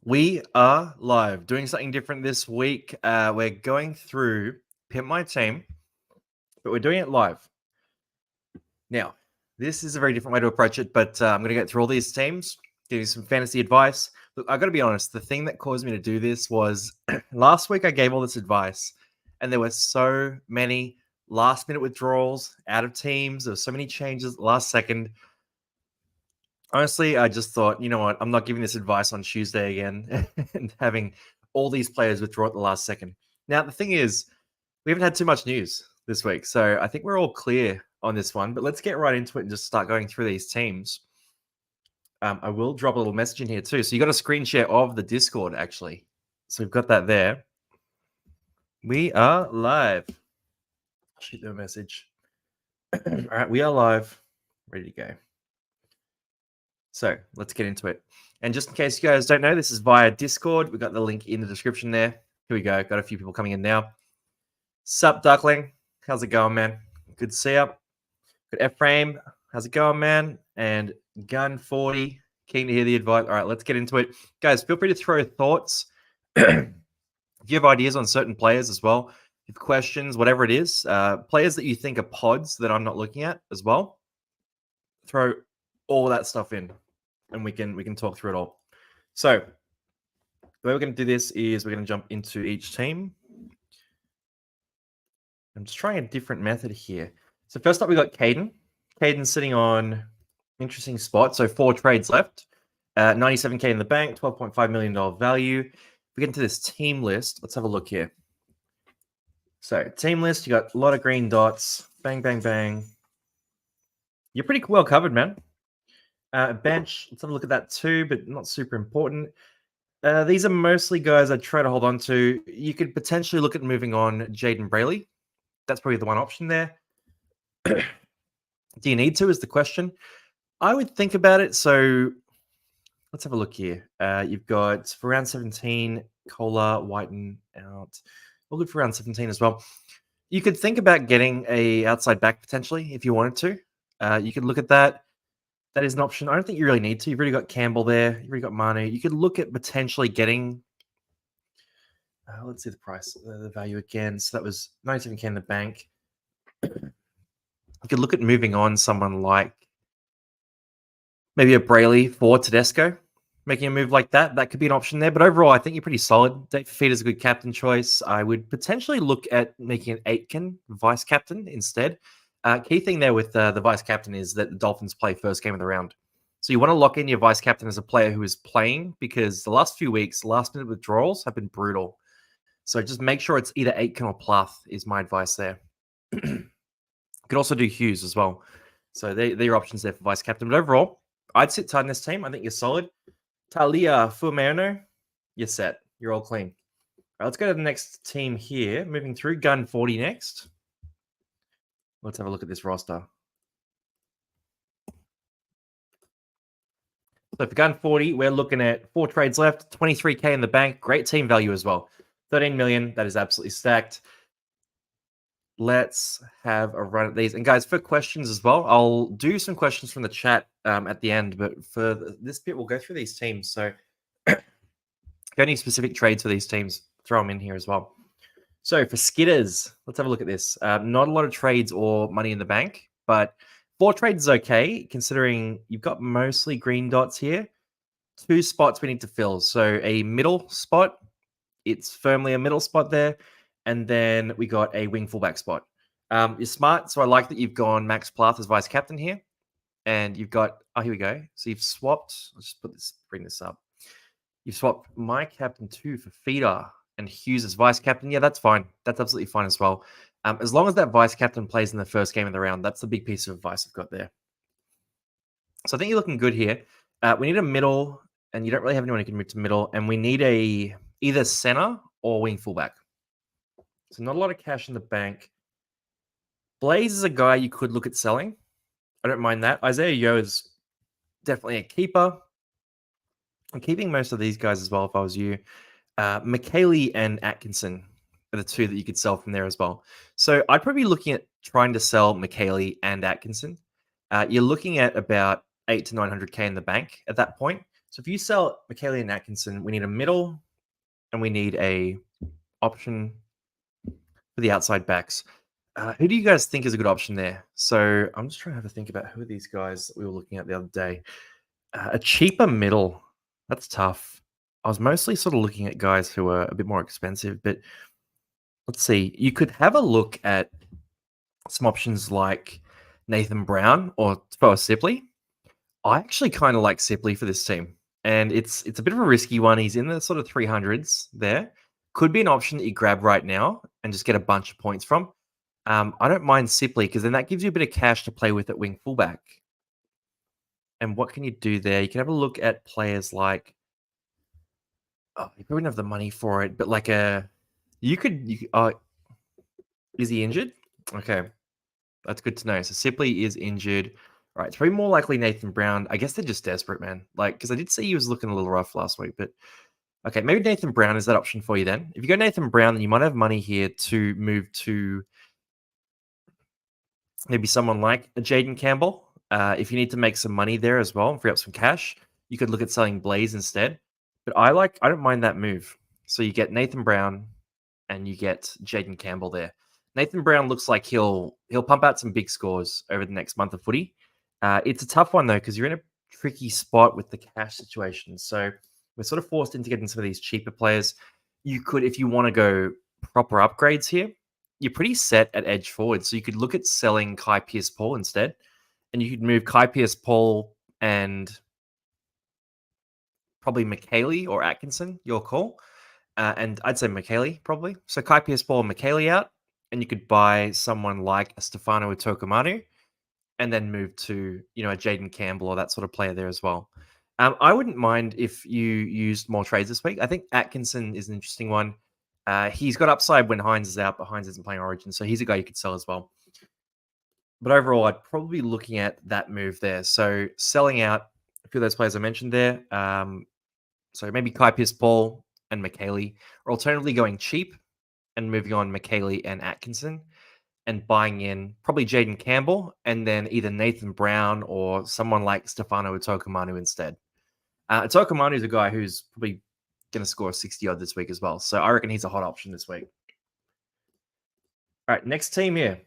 We are live, doing something different this week. We're going through Pimp My Team, but we're doing it live. Now, this is a very different way to approach it, but I'm going to go through all these teams, give you some fantasy advice. Look, I got to be honest, the thing that caused me to do this was last week I gave all this advice, and there were so many last-minute withdrawals out of teams. There were so many changes last second. Honestly, I just thought, you know what? I'm not giving this advice on Tuesday again and having all these players withdraw at the last second. Now, the thing is, we haven't had too much news this week, so I think we're all clear on this one. But let's get right into it and just start going through these teams. I will drop a little message in here too. So you got a screen share of the Discord, actually. So we've got that there. We are live. Shoot them a message. All right, we are live. Ready to go. So let's get into it. And just in case you guys don't know, this is via Discord. We've got the link in the description there. Here we go. Got a few people coming in now. Sup, Duckling? How's it going, man? Good to see you. Good F-Frame. How's it going, man? And Gun40. Keen to hear the advice. All right, let's get into it. Guys, feel free to throw thoughts. If you have ideas on certain players as well, if questions, whatever it is, players that you think are pods that I'm not looking at as well, throw all that stuff in and we can talk through it all. So the way we're going to do this is we're going to jump into each team. I'm just trying a different method here. So first up, we got Kaden. Kaden's sitting on interesting spot. So 4 trades left, 97K in the bank, $12.5 million value. If we get into this team list, let's have a look here. So team list, you got a lot of green dots. Bang, bang, bang. You're pretty well covered, man. Bench, let's have a look at that too, but not super important. These are mostly guys I try to hold on to. You could potentially look at moving on Jaden Brayley. That's probably the one option there. Do you need to is the question. I would think about it. So let's have a look here. You've got for round 17, Kohler, Whiten out. We'll look for round 17 as well. You could think about getting a outside back potentially if you wanted to. You could look at that. That is an option. I don't think you really need to. You've already got Campbell there. You've already got Manu. You could look at potentially getting, let's see the price, the value again. So that was 97K in the bank. You could look at moving on someone like maybe a Brayley for Tedesco, making a move like that. That could be an option there. But overall, I think you're pretty solid. Dave Fafita is a good captain choice. I would potentially look at making an Aitken vice captain instead. Key thing there with the vice captain is that the Dolphins play first game of the round. So you want to lock in your vice captain as a player who is playing because the last few weeks, last-minute withdrawals have been brutal. So just make sure it's either Aitken or Plath is my advice there. You could also do Hughes as well. So they're your options there for vice captain. But overall, I'd sit tight in this team. I think you're solid. Talia Fumeano, you're set. You're all clean. All right, let's go to the next team here. Moving through, Gun 40 next. Let's have a look at this roster. So for Gun 40, we're looking at 4 trades left, 23K in the bank. Great team value as well. 13 million. That is absolutely stacked. Let's have a run at these. And guys, for questions as well, I'll do some questions from the chat at the end. But for this bit, we'll go through these teams. So if you have any specific trades for these teams, throw them in here as well. So for Skitters, let's have a look at this. Not a lot of trades or money in the bank, but 4 trades is okay, considering you've got mostly green dots here. 2 spots we need to fill. So a middle spot, it's firmly a middle spot there. And then we got a wing fullback spot. You're smart, so I like that you've gone Max Plath as vice captain here. And you've got, here we go. So you've swapped, let's just bring this up. You've swapped my captain 2 for Feeder and Hughes as vice captain. Yeah, that's fine. That's absolutely fine as well. As long as that vice captain plays in the first game of the round, that's the big piece of advice I've got there. So I think you're looking good here. We need a middle, and you don't really have anyone who can move to middle, and we need a either center or wing fullback. So not a lot of cash in the bank. Blaze is a guy you could look at selling. I don't mind that. Isaiah Yeo is definitely a keeper. I'm keeping most of these guys as well if I was you. McKaylee and Atkinson are the 2 that you could sell from there as well. So I'd probably be looking at trying to sell McKaylee and Atkinson. You're looking at about 800 to 900K in the bank at that point. So if you sell McKaylee and Atkinson, we need a middle and we need a option for the outside backs. Who do you guys think is a good option there? So I'm just trying to have a think about who are these guys that we were looking at the other day. A cheaper middle. That's tough. I was mostly sort of looking at guys who are a bit more expensive, but let's see. You could have a look at some options like Nathan Brown or Toa Sipley. I actually kind of like Sipley for this team, and it's a bit of a risky one. He's in the sort of 300s there. Could be an option that you grab right now and just get a bunch of points from. I don't mind Sipley because then that gives you a bit of cash to play with at wing fullback. And what can you do there? You can have a look at players like, oh, you probably don't have the money for it, but like is he injured? Okay, that's good to know. So Sipley is injured. All right, it's probably more likely Nathan Brown. I guess they're just desperate, man. Like, because I did see he was looking a little rough last week, but okay, maybe Nathan Brown is that option for you then. If you go Nathan Brown, then you might have money here to move to maybe someone like a Jaden Campbell. If you need to make some money there as well and free up some cash, you could look at selling Blaze instead. But I don't mind that move. So you get Nathan Brown and you get Jaden Campbell there. Nathan Brown looks like he'll pump out some big scores over the next month of footy. It's a tough one though because you're in a tricky spot with the cash situation. So we're sort of forced into getting some of these cheaper players. You could, if you want to go proper upgrades here, you're pretty set at edge forward. So you could look at selling Kai Pierce-Paul instead, and you could move Kai Pierce-Paul and probably McKaylee or Atkinson, your call. And I'd say McKaylee probably. So Kai Pierce-Paul and McKaylee out, and you could buy someone like a Stefano Utokumanu and then move to, a Jaden Campbell or that sort of player there as well. I wouldn't mind if you used more trades this week. I think Atkinson is an interesting one. He's got upside when Hines is out, but Hines isn't playing Origin, so he's a guy you could sell as well. But overall, I'd probably be looking at that move there. So selling out a few of those players I mentioned there. So maybe Kai Pierce-Paul and McKaylee, or alternatively going cheap and moving on McKaylee and Atkinson and buying in probably Jaden Campbell and then either Nathan Brown or someone like Stefano Utokumanu instead. Utokumanu is a guy who's probably going to score 60 odd this week as well. So I reckon he's a hot option this week. All right, next team here.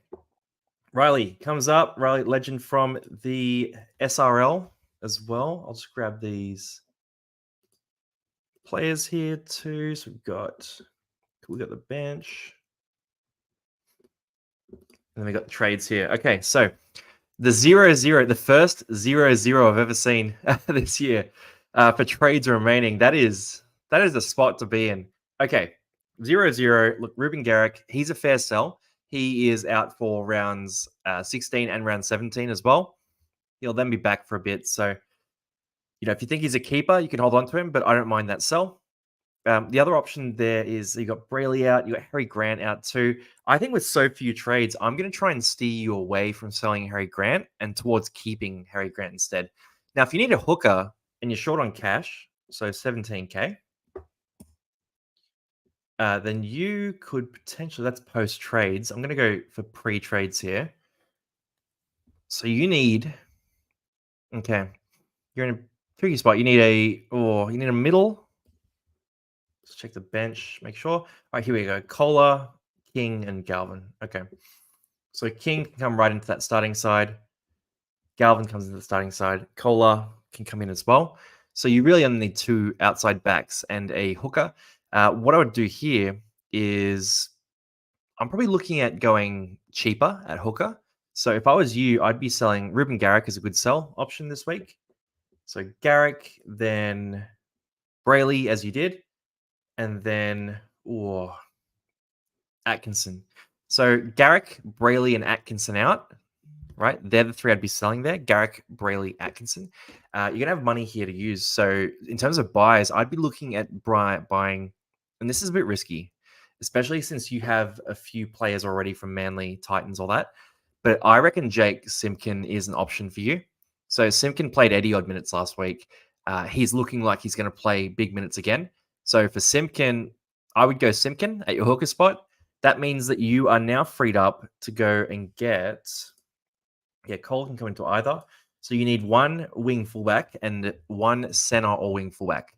Riley comes up. Riley, legend from the SRL as well. I'll just grab these players here too. So we've got the bench. And then we got the trades here. Okay, so the 0-0, the first 0-0 I've ever seen this year for trades remaining. That is a spot to be in. Okay, 0-0. Look, Ruben Garrick, he's a fair sell. He is out for rounds 16 and round 17 as well. He'll then be back for a bit. So, if you think he's a keeper, you can hold on to him, but I don't mind that sell. The other option there is you got Brayley out, you got Harry Grant out too. I think with so few trades, I'm going to try and steer you away from selling Harry Grant and towards keeping Harry Grant instead. Now, if you need a hooker and you're short on cash, so 17K, then you could potentially, that's post trades. I'm going to go for pre-trades here. So you need, okay, you're in a tricky spot. You need a middle. Let's check the bench, make sure. All right, here we go. Kohler, King, and Galvin. Okay. So King can come right into that starting side. Galvin comes into the starting side. Kohler can come in as well. So you really only need two outside backs and a hooker. What I would do here is I'm probably looking at going cheaper at hooker. So if I was you, I'd be selling Ruben Garrick as a good sell option this week. So Garrick, then Brayley as you did. And then Atkinson. So Garrick, Brayley, and Atkinson out, right? They're the three I'd be selling there. Garrick, Brayley, Atkinson. You're going to have money here to use. So in terms of buys, I'd be looking at buying, and this is a bit risky, especially since you have a few players already from Manly, Titans, all that. But I reckon Jake Simpkin is an option for you. So Simpkin played 80 odd minutes last week. He's looking like he's going to play big minutes again. So for Simpkin, I would go Simpkin at your hooker spot. That means that you are now freed up to go and get... Yeah, Cole can come into either. So you need one wing fullback and one center or wing fullback.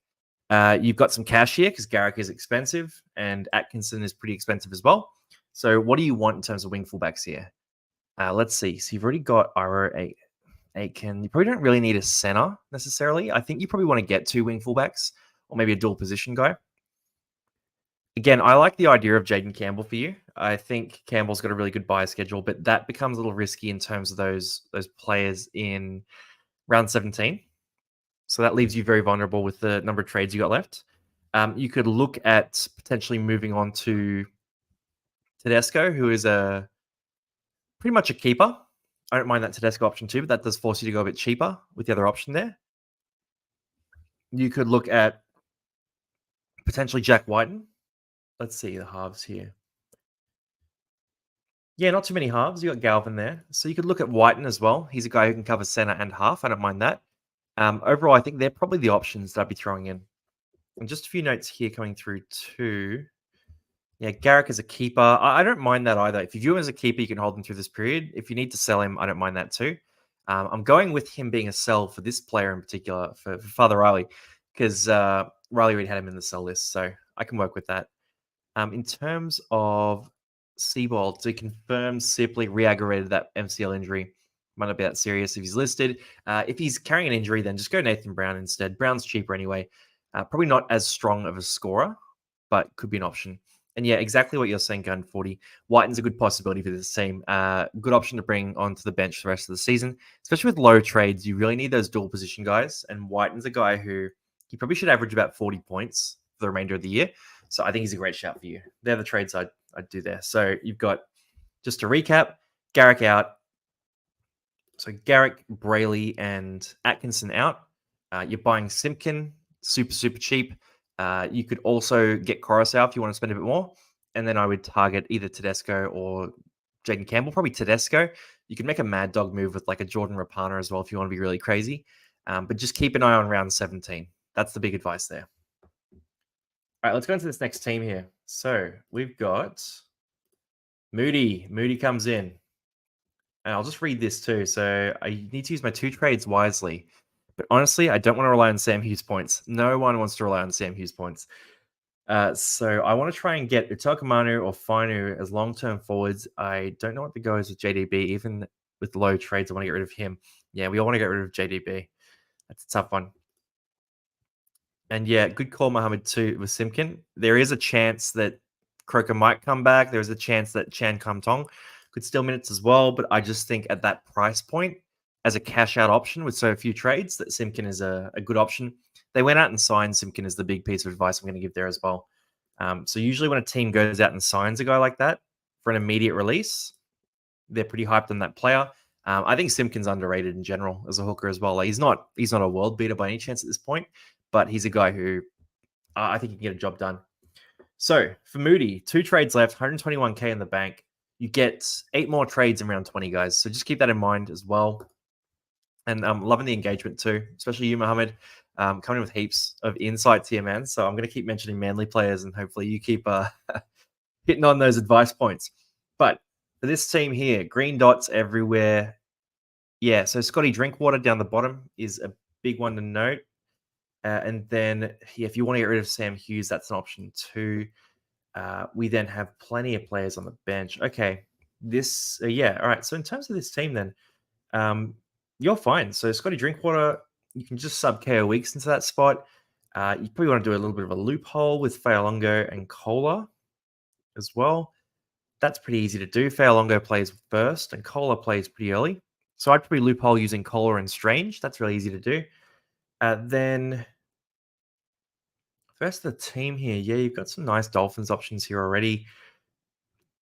You've got some cash here because Garrick is expensive and Atkinson is pretty expensive as well. So what do you want in terms of wing fullbacks here? Let's see. So you've already got Iro Aitken. You probably don't really need a center necessarily. I think you probably want to get two wing fullbacks or maybe a dual position guy. Again, I like the idea of Jaden Campbell for you. I think Campbell's got a really good buy schedule, but that becomes a little risky in terms of those players in round 17. So that leaves you very vulnerable with the number of trades you got left. You could look at potentially moving on to Tedesco, who is pretty much a keeper. I don't mind that Tedesco option too, but that does force you to go a bit cheaper with the other option there. You could look at potentially Jack Whiten. Let's see the halves here. Yeah, not too many halves. You got Galvin there. So you could look at Whiten as well. He's a guy who can cover center and half. I don't mind that. Overall, I think they're probably the options that I'd be throwing in. And just a few notes here coming through too. Yeah, Garrick is a keeper. I don't mind that either. If you view him as a keeper, you can hold him through this period. If you need to sell him, I don't mind that too. I'm going with him being a sell for this player in particular, for Father Riley, because Riley already had him in the sell list, so I can work with that. In terms of Seabold, to confirm, simply re-aggravated that MCL injury. Might not be that serious if he's listed. If he's carrying an injury, then just go Nathan Brown instead. Brown's cheaper anyway. Probably not as strong of a scorer, but could be an option. And yeah, exactly what you're saying, Gun 40. Whiten's a good possibility for this team. Good option to bring onto the bench the rest of the season, especially with low trades. You really need those dual position guys. And Whiten's a guy who he probably should average about 40 points for the remainder of the year. So I think he's a great shout for you. They're the trades I'd do there. So you've got, just to recap, Garrick out. So Garrick, Brayley, and Atkinson out. You're buying Simpkin, super cheap. You could also get Coruscant if you want to spend a bit more. And then I would target either Tedesco or Jaden Campbell, probably Tedesco. You could make a mad dog move with like a Jordan Rapana as well if you want to be really crazy. But just keep an eye on round 17. That's the big advice there. All right, let's go into this next team here. So we've got Moody. Moody comes in. And I'll just read this too. So I need to use my two trades wisely. But honestly, I don't want to rely on Sam Hughes points. No one wants to rely on Sam Hughes points. So I want to try and get Utakamanu or Fainu as long-term forwards. I don't know what the go is with JDB. Even with low trades, I want to get rid of him. Yeah, we all want to get rid of JDB. That's a tough one. And yeah, good call, Mohammed, too, with Simpkin. There is a chance that Croker might come back. There's a chance that Chan Kam Tong could steal minutes as well. But I just think at that price point, as a cash-out option with so few trades, that Simpkin is a good option. They went out and signed Simpkin as the big piece of advice I'm going to give there as well. So usually when a team goes out and signs a guy like that for an immediate release, they're pretty hyped on that player. I think Simpkin's underrated in general as a hooker as well. Like, he's not a world beater by any chance at this point, but he's a guy who I think he can get a job done. So for Moody, 2 trades left, 121k in the bank. You get 8 more trades in round 20, guys. So just keep that in mind as well. And I'm loving the engagement too, especially you, Mohammed, coming with heaps of insights here, man. So I'm going to keep mentioning Manly players, and hopefully you keep hitting on those advice points. But for this team here, green dots everywhere. Yeah, so Scotty Drinkwater down the bottom is a big one to note. And then, yeah, if you want to get rid of Sam Hughes, that's an option too. We then have plenty of players on the bench. Okay, yeah, all right. So in terms of this team then, you're fine. So Scotty Drinkwater, you can just sub KO Weeks into that spot. You probably want to do a little bit of a loophole with Fayalongo and Kohler as well. That's pretty easy to do. Fayalongo plays first and Kohler plays pretty early. So I'd probably loophole using Kohler and Strange. That's really easy to do. Then first the team here. Yeah, you've got some nice Dolphins options here already.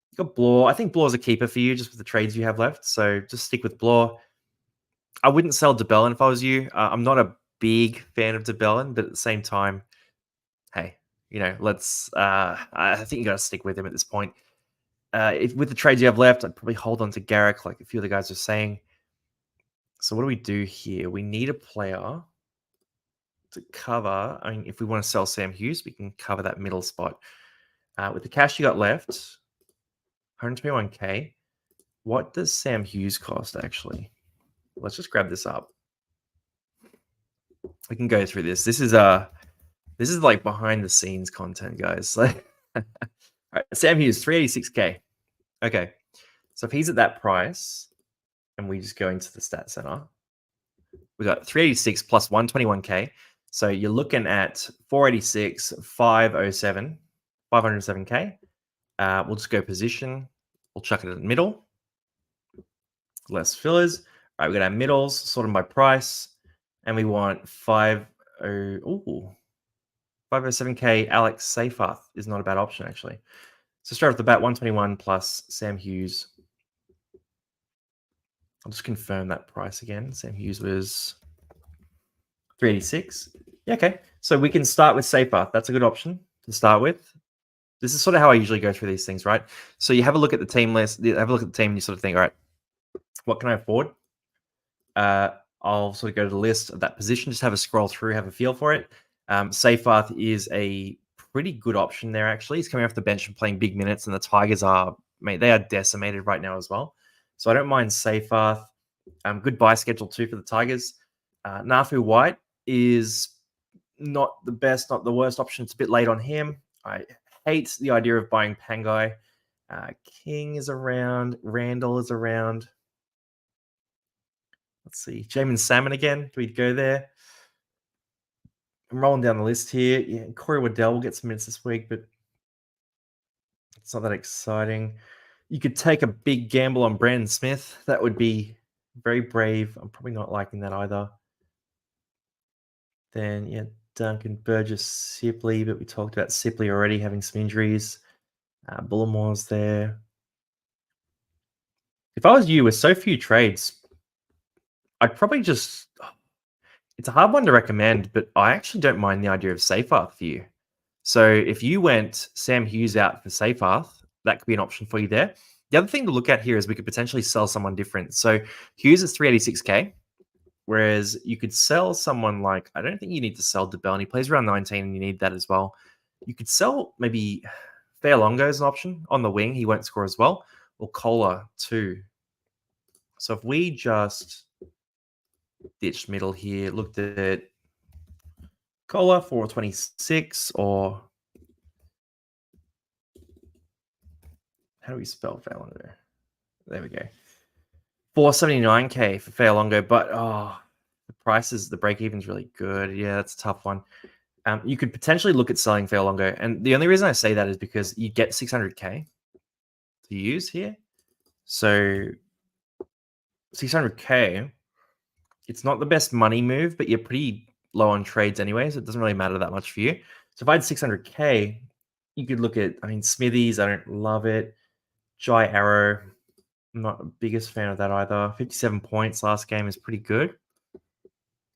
You've got Blore. I think Blore's a keeper for you just with the trades you have left. So just stick with Blore. I wouldn't sell DeBellin if I was you. I'm not a big fan of DeBellin, but at the same time, hey, let's. I think you got to stick with him at this point. If with the trades you have left, I'd probably hold on to Garrick, like a few of the guys are saying. So what do we do here? We need a player to cover. I mean, if we want to sell Sam Hughes, we can cover that middle spot. With the cash you got left, 121k. What does Sam Hughes cost actually? Let's just grab this up. We can go through this. This is like behind the scenes content, guys. Like, all right, Sam Hughes, 386K. Okay, so if he's at that price, and we just go into the stat center, we got 386 plus 121K. So you're looking at 486, 507, 507K. We'll just go position. We'll chuck it in the middle. Less fillers. All right, we got our middles sorted by price, and we want 507K. Alex Seyfarth is not a bad option, actually. So straight off the bat, 121 plus Sam Hughes. I'll just confirm that price again. Sam Hughes was 386. Yeah, okay. So we can start with Seyfarth. That's a good option to start with. This is sort of how I usually go through these things, right? So you have a look at the team list, have a look at the team, and you sort of think, all right, what can I afford? I'll sort of go to the list of that position, just have a scroll through, have a feel for it. Seyfarth is a pretty good option there, actually. He's coming off the bench and playing big minutes, and the Tigers are, mate, they are decimated right now as well. So I don't mind Seyfarth. Good buy schedule too for the Tigers. Nafu White is not the best, not the worst option. It's a bit late on him. I hate the idea of buying Pangai. King is around. Randall is around. Let's see. Jamin Salmon again. Do we go there? I'm rolling down the list here. Yeah, Corey Waddell will get some minutes this week, but it's not that exciting. You could take a big gamble on Brandon Smith. That would be very brave. I'm probably not liking that either. Then, yeah, Duncan Burgess, Sipley, but we talked about Sipley already having some injuries. Bullamore's there. If I was you, with so few trades, I'd probably just... It's a hard one to recommend, but I actually don't mind the idea of Seyfarth for you. So if you went Sam Hughes out for Seyfarth, that could be an option for you there. The other thing to look at here is we could potentially sell someone different. So Hughes is 386K, whereas you could sell someone like, I don't think you need to sell DeBell, and he plays around 19, and you need that as well. You could sell maybe Fairlongo as an option on the wing. He won't score as well. Or Kohler too. So if we just ditched middle here, looked at Kohler 426, or how do we spell Fairlongo? There we go. 479K for Fairlongo, but the prices, the break even's really good. Yeah, that's a tough one. You could potentially look at selling Fairlongo, and the only reason I say that is because you get 600K to use here. So 600K, it's not the best money move, but you're pretty low on trades anyway, so it doesn't really matter that much for you. So if I had 600K, you could look at, Smithies, I don't love it. Jai Arrow, I'm not the biggest fan of that either. 57 points last game is pretty good.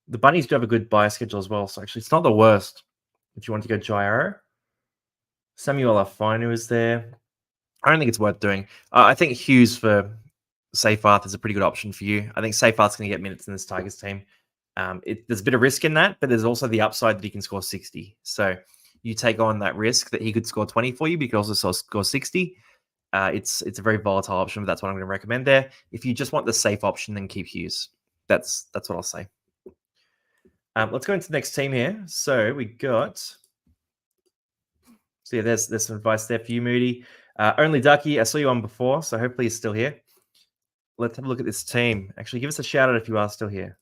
The Bunnies do have a good buy schedule as well, so actually it's not the worst if you want to go Jai Arrow. Samuel Afinu is there. I don't think it's worth doing. I think Hughes for Seyfarth is a pretty good option for you. I think Seyfarth's going to get minutes in this Tigers team. There's a bit of risk in that, but there's also the upside that he can score 60. So you take on that risk that he could score 20 for you, but he could also score 60. It's a very volatile option, but that's what I'm going to recommend there. If you just want the safe option, then keep Hughes. That's what I'll say. Let's go into the next team here. So we got... So yeah, there's some advice there for you, Moody. Only Ducky, I saw you on before, so hopefully he's still here. Let's have a look at this team. Actually, give us a shout out if you are still here.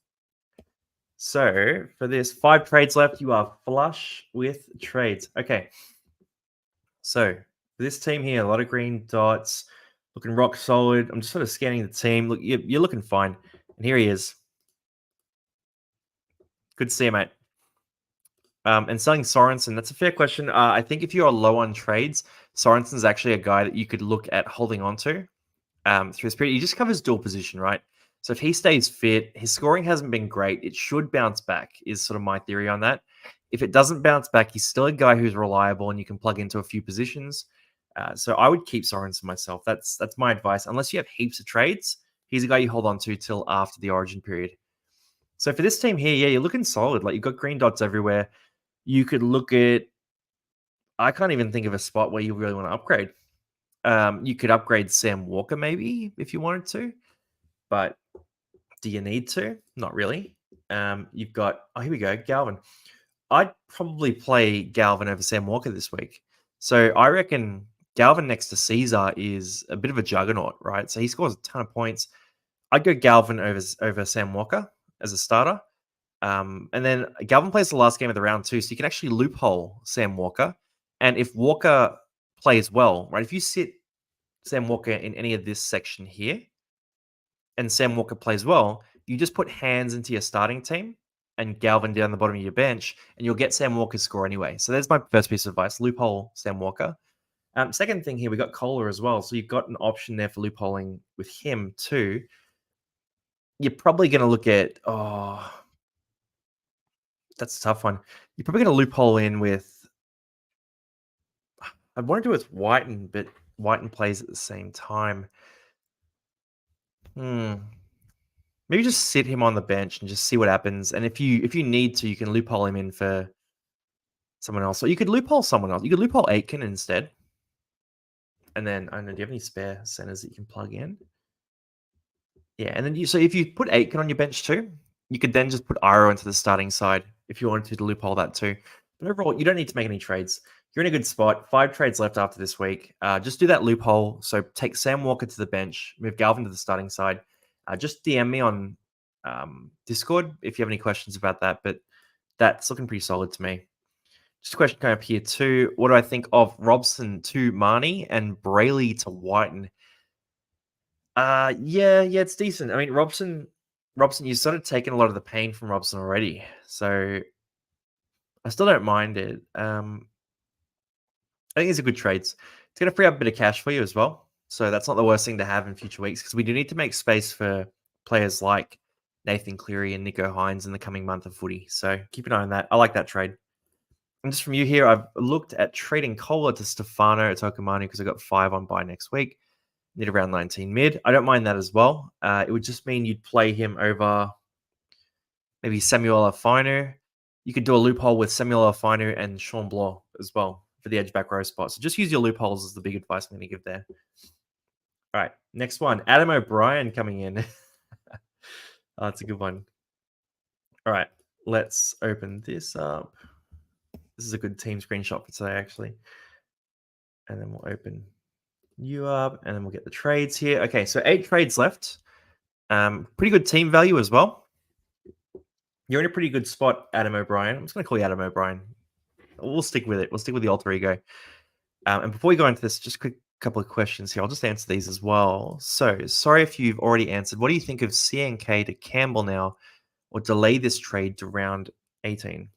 So for this, 5 trades left. You are flush with trades. Okay. So for this team here, a lot of green dots, looking rock solid. I'm just sort of scanning the team. Look, you're looking fine. And here he is. Good to see you, mate. And selling Sorensen, that's a fair question. I think if you are low on trades, Sorensen's actually a guy that you could look at holding on to through this period. He just covers dual position, right? So if he stays fit, his scoring hasn't been great. It should bounce back, is sort of my theory on that. If it doesn't bounce back, he's still a guy who's reliable and you can plug into a few positions. So I would keep Sorensen myself. That's my advice. Unless you have heaps of trades, he's a guy you hold on to till after the origin period. So for this team here, yeah, you're looking solid. Like, you've got green dots everywhere. You could look at... I can't even think of a spot where you really want to upgrade. You could upgrade Sam Walker maybe if you wanted to. But do you need to? Not really. You've got, here we go, Galvin. I'd probably play Galvin over Sam Walker this week. So I reckon Galvin next to Caesar is a bit of a juggernaut, right? So he scores a ton of points. I'd go Galvin over Sam Walker as a starter. And then Galvin plays the last game of the round too, so you can actually loophole Sam Walker. And if Walker plays well, right, if you sit Sam Walker in any of this section here, and Sam Walker plays well, you just put hands into your starting team and Galvin down the bottom of your bench, and you'll get Sam Walker's score anyway. So there's my first piece of advice: loophole Sam Walker. Second thing here, we got Kohler as well, so you've got an option there for loopholing with him too. You're probably going to look at that's a tough one. You're probably going to loophole in with. I'd want to do it with Whiten, but Whiten plays at the same time. Maybe just sit him on the bench and just see what happens. And if you need to, you can loophole him in for someone else. Or you could loophole someone else. You could loophole Aitken instead. And then I don't know, do you have any spare centers that you can plug in? Yeah, and then so if you put Aitken on your bench too, you could then just put Iro into the starting side if you wanted to loophole that too. But overall, you don't need to make any trades. You're in a good spot. 5 trades left after this week. Just do that loophole. So take Sam Walker to the bench, move Galvin to the starting side. Just DM me on Discord if you have any questions about that. But that's looking pretty solid to me. Just a question coming up here too. What do I think of Robson to Marnie and Brayley to Whiten? Yeah, it's decent. I mean, Robson, you've sort of taken a lot of the pain from Robson already, so I still don't mind it. I think it's a good trades. It's going to free up a bit of cash for you as well, so that's not the worst thing to have in future weeks because we do need to make space for players like Nathan Cleary and Nico Hines in the coming month of footy. So keep an eye on that. I like that trade. And just from you here, I've looked at trading Kohler to Stefano Tokomani because I got 5 on buy next week. Need around 19 mid. I don't mind that as well. It would just mean you'd play him over maybe Samuel Afinu. You could do a loophole with Samuel Afinu and Sean Bloor as well for the edge back row spot. So just use your loopholes is the big advice I'm going to give there. All right, next one. Adam O'Brien coming in. Oh, that's a good one. All right, let's open this up. This is a good team screenshot for today, actually. And then we'll open you up, and then we'll get the trades here. Okay, so 8 trades left. Pretty good team value as well. You're in a pretty good spot, Adam O'Brien. I'm just going to call you Adam O'Brien. We'll stick with it. We'll stick with the alter ego. And before we go into this, just a quick couple of questions here. I'll just answer these as well. So, sorry if you've already answered. What do you think of CNK to Campbell now, or delay this trade to round 18?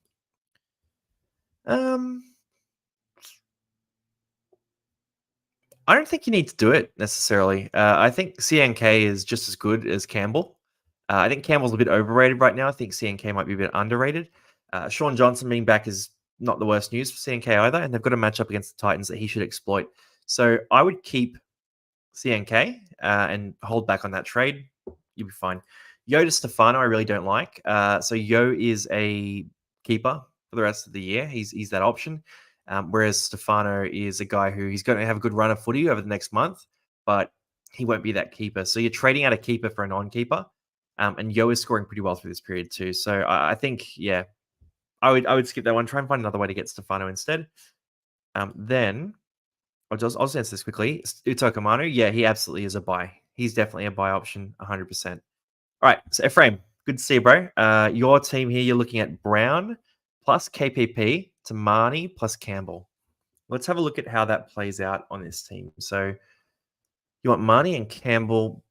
I don't think you need to do it necessarily. I think CNK is just as good as Campbell. I think Campbell's a bit overrated right now. I think CNK might be a bit underrated. Sean Johnson being back is not the worst news for CNK either, and they've got a match up against the Titans that he should exploit. So I would keep CNK and hold back on that trade. You'll be fine. Yo to Stefano, I really don't like. So Yo is a keeper for the rest of the year. He's that option. Whereas Stefano is a guy who he's going to have a good run of footy over the next month, but he won't be that keeper. So you're trading out a keeper for a non-keeper, and Yo is scoring pretty well through this period too. So I think, yeah, I would skip that one. Try and find another way to get Stefano instead. Then I'll just answer this quickly. Utoko Manu, yeah, he absolutely is a buy. He's definitely a buy option, 100%. All right, so Ephraim, good to see you, bro. Your team here, you're looking at Brown plus KPP to Marnie plus Campbell. Let's have a look at how that plays out on this team. So you want Marnie and Campbell,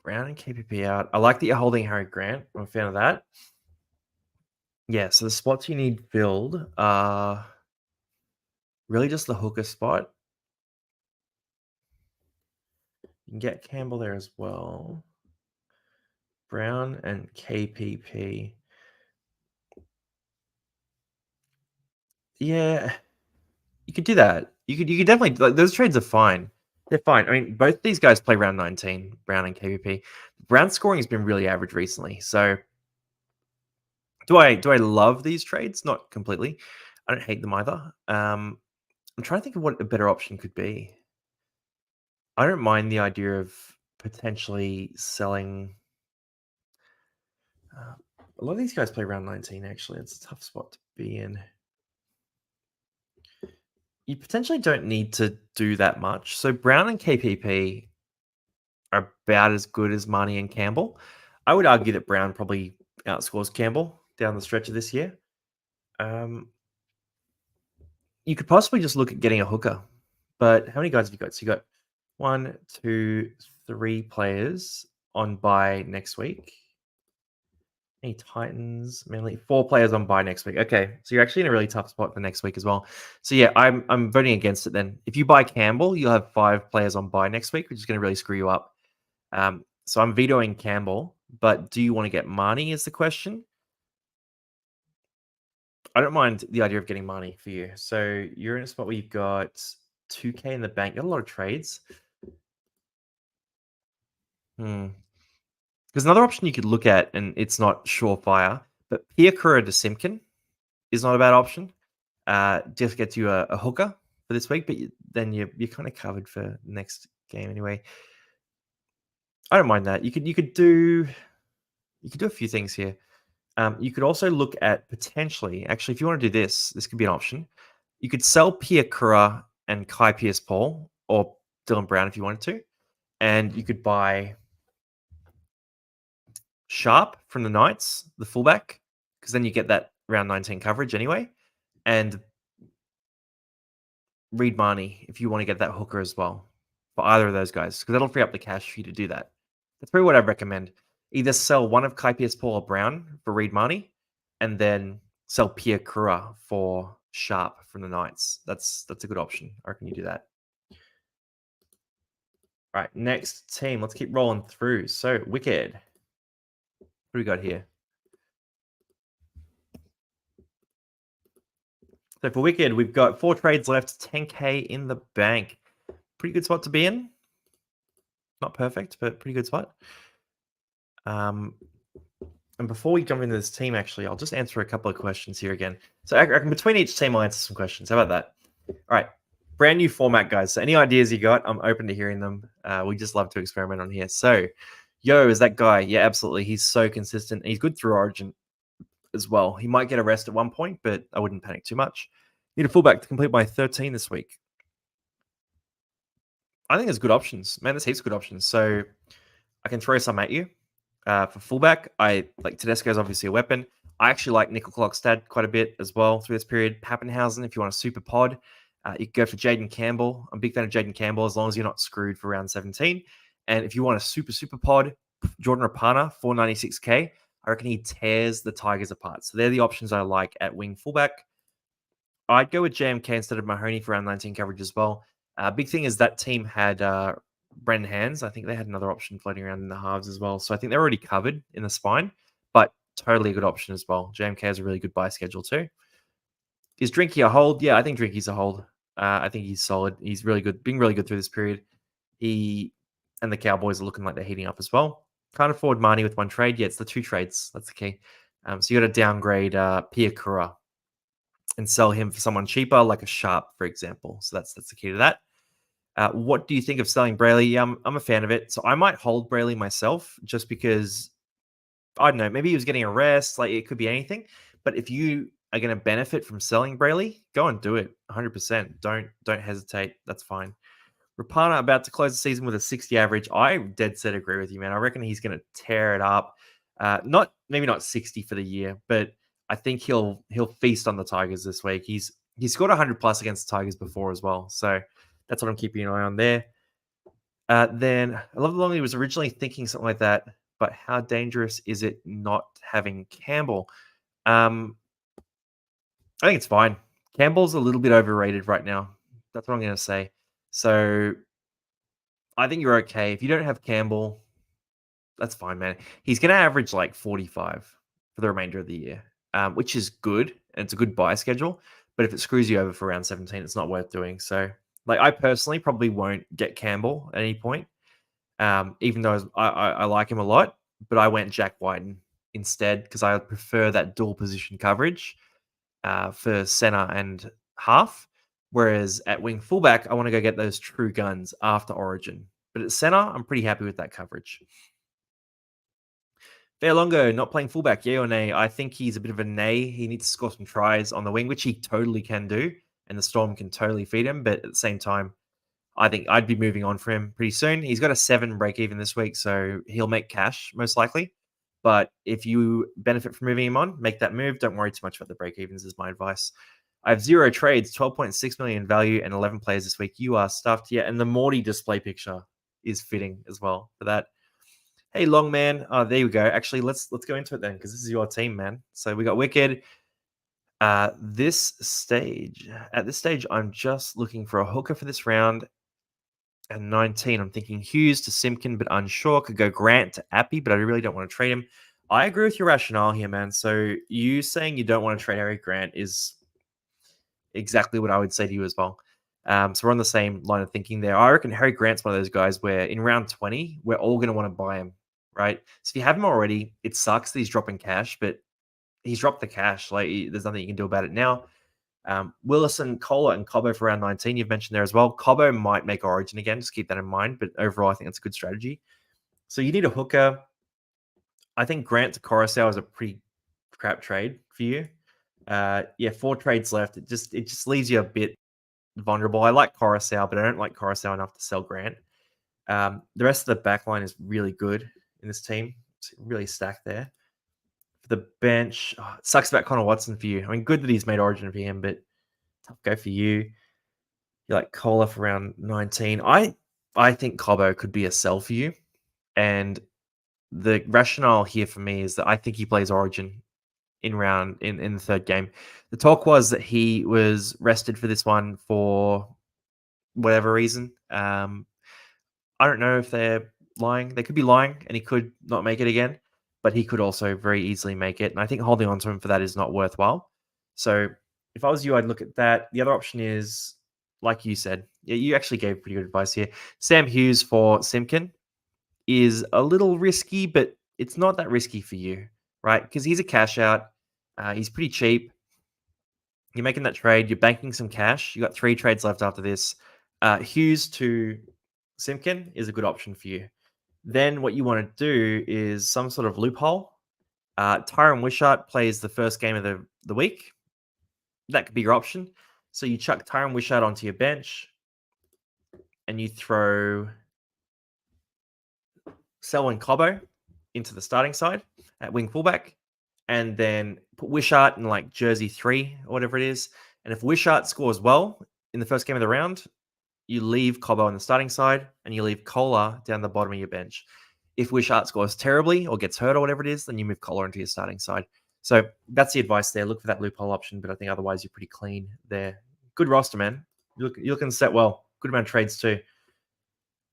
Brown and KPP out. I like that you're holding Harry Grant. I'm a fan of that. Yeah, so the spots you need filled are really just the hooker spot. You can get Campbell there as well. Brown and KPP. Yeah, you could do that. You could definitely, like, those trades are fine. They're fine. I mean, both these guys play round 19, Brown and KPP. Brown's scoring has been really average recently. So do I love these trades? Not completely. I don't hate them either. I'm trying to think of what a better option could be. I don't mind the idea of potentially selling A lot of these guys play round 19, actually. It's a tough spot to be in. You potentially don't need to do that much. So Brown and KPP are about as good as Marnie and Campbell. I would argue that Brown probably outscores Campbell down the stretch of this year. You could possibly just look at getting a hooker. But how many guys have you got? So you got 1, 2, 3 players on bye next week. Any Titans, mainly 4 players on bye next week. Okay, so you're actually in a really tough spot for next week as well. So yeah, I'm voting against it then. If you buy Campbell, you'll have 5 players on bye next week, which is going to really screw you up. So I'm vetoing Campbell, but do you want to get Marnie is the question? I don't mind the idea of getting Marnie for you. So you're in a spot where you've got 2K in the bank. You got a lot of trades. There's another option you could look at, and it's not surefire, but Piakura de Simkin is not a bad option. Just gets you a hooker for this week, but then you're kind of covered for next game anyway. I don't mind that. You could do a few things here. You could also look at potentially, actually, if you want to do this could be an option. You could sell Piakura and Kai Pierce-Paul or Dylan Brown if you wanted to, and you could buy Sharp from the Knights, the fullback, because then you get that round 19 coverage anyway, and Reed Marnie if you want to get that hooker as well for either of those guys, because that'll free up the cash for you to do that. That's probably what I'd recommend. Either sell one of Kai Pierce-Paul or Brown for Reed Marnie, and then sell Pia Kura for Sharp from the Knights. That's a good option. I reckon you do that. All right, next team. Let's keep rolling through. So, Wicked. What do we got here? So for Wicked, we've got 4 trades left, 10K in the bank. Pretty good spot to be in. Not perfect, but pretty good spot. And before we jump into this team, actually, I'll just answer a couple of questions here again. So I reckon between each team, I'll answer some questions. How about that? All right. Brand new format, guys. So any ideas you got, I'm open to hearing them. We just love to experiment on here. So, Yo is that guy. Yeah, absolutely. He's so consistent. He's good through Origin as well. He might get a rest at one point, but I wouldn't panic too much. Need a fullback to complete my 13 this week. I think there's good options. Man, there's heaps of good options. So I can throw some at you. For fullback, I like Tedesco is obviously a weapon. I actually like Nickel Clockstad quite a bit as well through this period. Pappenhausen, if you want a super pod, you can go for Jaden Campbell. I'm a big fan of Jaden Campbell as long as you're not screwed for round 17. And if you want a super pod, Jordan Rapana, 496K. I reckon he tears the Tigers apart. So they're the options I like at wing fullback. I'd go with JMK instead of Mahoney for round 19 coverage as well. Big thing is that team had Brendan Hands. I think they had another option floating around in the halves as well. So I think they're already covered in the spine, but totally a good option as well. JMK has a really good buy schedule too. Is Drinky a hold? Yeah, I think Drinky's a hold. I think he's solid. He's really good, being really good through this period. He and the Cowboys are looking like they're heating up as well. Can't afford Marnie with one trade. Yeah, it's the 2 trades. That's the key. So you got to downgrade Pia Kura and sell him for someone cheaper, like a Sharp, for example. So that's the key to that. What do you think of selling Brayley? Yeah, I'm a fan of it. So I might hold Brayley myself just because, I don't know, maybe he was getting a rest. Like it could be anything. But if you are going to benefit from selling Brayley, go and do it 100%. Don't hesitate. That's fine. Rapana about to close the season with a 60 average. I dead set agree with you, man. I reckon he's going to tear it up. Maybe not 60 for the year, but I think he'll feast on the Tigers this week. He's scored 100 plus against the Tigers before as well, so that's what I'm keeping an eye on there. Then I love the long he was originally thinking something like that, but how dangerous is it not having Campbell? I think it's fine. Campbell's a little bit overrated right now. That's what I'm going to say. So I think you're okay. If you don't have Campbell, that's fine, man. He's going to average like 45 for the remainder of the year, which is good. And it's a good buy schedule. But if it screws you over for round 17, it's not worth doing. So, like, I personally probably won't get Campbell at any point, even though I like him a lot. But I went Jack Whiten instead because I prefer that dual position coverage for center and half. Whereas at wing fullback, I want to go get those true guns after Origin. But at center, I'm pretty happy with that coverage. Fairlongo not playing fullback, yay or nay? I think he's a bit of a nay. He needs to score some tries on the wing, which he totally can do, and the Storm can totally feed him. But at the same time, I think I'd be moving on for him pretty soon. He's got a 7 break even this week, so he'll make cash most likely. But if you benefit from moving him on, make that move. Don't worry too much about the break evens, is my advice. I have 0 trades, 12.6 million value, and 11 players this week. You are stuffed. Yeah, and the Moody display picture is fitting as well for that. Hey, long man. Oh, there you go. Actually, let's go into it then, because this is your team, man. So we got Wicked. At this stage, I'm just looking for a hooker for this round. At 19, I'm thinking Hughes to Simpkin, but unsure. Could go Grant to Appy, but I really don't want to trade him. I agree with your rationale here, man. So you saying you don't want to trade Harry Grant is exactly what I would say to you as well. So we're on the same line of thinking there. I reckon Harry Grant's one of those guys where in round 20, we're all going to want to buy him, right? So if you have him already, it sucks that he's dropping cash, but he's dropped the cash. Like, there's nothing you can do about it now. Willison, Kohler, and Cobbo for round 19, you've mentioned there as well. Cobbo might make Origin again, just keep that in mind. But overall, I think that's a good strategy. So you need a hooker. I think Grant to Coruscant is a pretty crap trade for you. Yeah, 4 trades left. It just leaves you a bit vulnerable. I like Coruscant, but I don't like Coruscant enough to sell Grant. The rest of the back line is really good in this team. It's really stacked there. For the bench, it sucks about Connor Watson for you. I mean, good that he's made Origin for him, but tough go for you. You like Kohler for round 19. I think Cobbo could be a sell for you. And the rationale here for me is that I think he plays Origin in the third game. The talk was that he was rested for this one for whatever reason. I don't know if they're lying. They could be lying, and he could not make it again, but he could also very easily make it. And I think holding on to him for that is not worthwhile. So if I was you, I'd look at that. The other option is, like you said, yeah, you actually gave pretty good advice here. Sam Hughes for Simpkin is a little risky, but it's not that risky for you, right? Because he's a cash out. He's pretty cheap. You're making that trade. You're banking some cash. You got 3 trades left after this. Hughes to Simpkin is a good option for you. Then what you want to do is some sort of loophole. Tyron Wishart plays the first game of the week. That could be your option. So you chuck Tyron Wishart onto your bench and you throw Selwyn Cobbo into the starting side at wing fullback, and then put Wishart in like jersey 3 or whatever it is. And if Wishart scores well in the first game of the round, you leave Cobbo on the starting side and you leave Kohler down the bottom of your bench. If Wishart scores terribly or gets hurt or whatever it is, then you move Kohler into your starting side. So that's the advice there. Look for that loophole option, but I think otherwise you're pretty clean there. Good roster, man. You're looking set well. Good amount of trades too.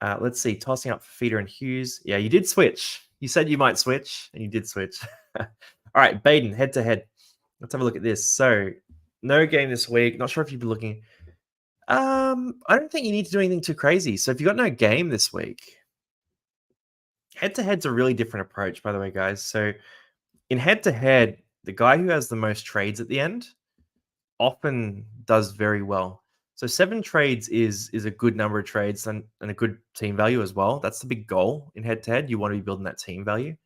Let's see. Tossing up for Feeder and Hughes. Yeah, you did switch. You said you might switch, and you did switch. All right, Baden, head-to-head. Let's have a look at this. So, no game this week. Not sure if you've been looking. I don't think you need to do anything too crazy. So, if you've got no game this week, head-to-head's a really different approach, by the way, guys. So, in head-to-head, the guy who has the most trades at the end often does very well. So 7 trades is a good number of trades and a good team value as well. That's the big goal in head-to-head. You want to be building that team value.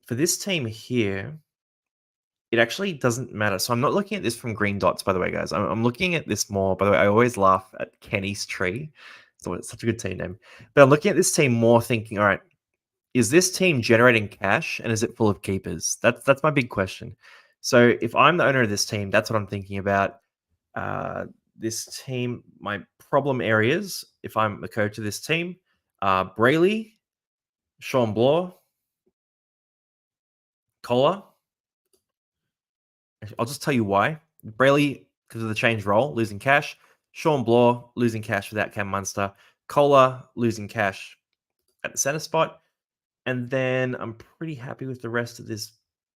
For this team here, it actually doesn't matter. So I'm not looking at this from green dots, by the way, guys. I'm looking at this more. By the way, I always laugh at Kenny's tree. So it's such a good team name. But I'm looking at this team more thinking, all right, is this team generating cash and is it full of keepers? That's my big question. So if I'm the owner of this team, that's what I'm thinking about. This team, my problem areas, if I'm the coach of this team, Brayley, Sean Bloor, Kohler. I'll just tell you why. Brayley, because of the change role, losing cash. Sean Bloor, losing cash without Cam Munster. Kohler, losing cash at the center spot. And then I'm pretty happy with the rest of this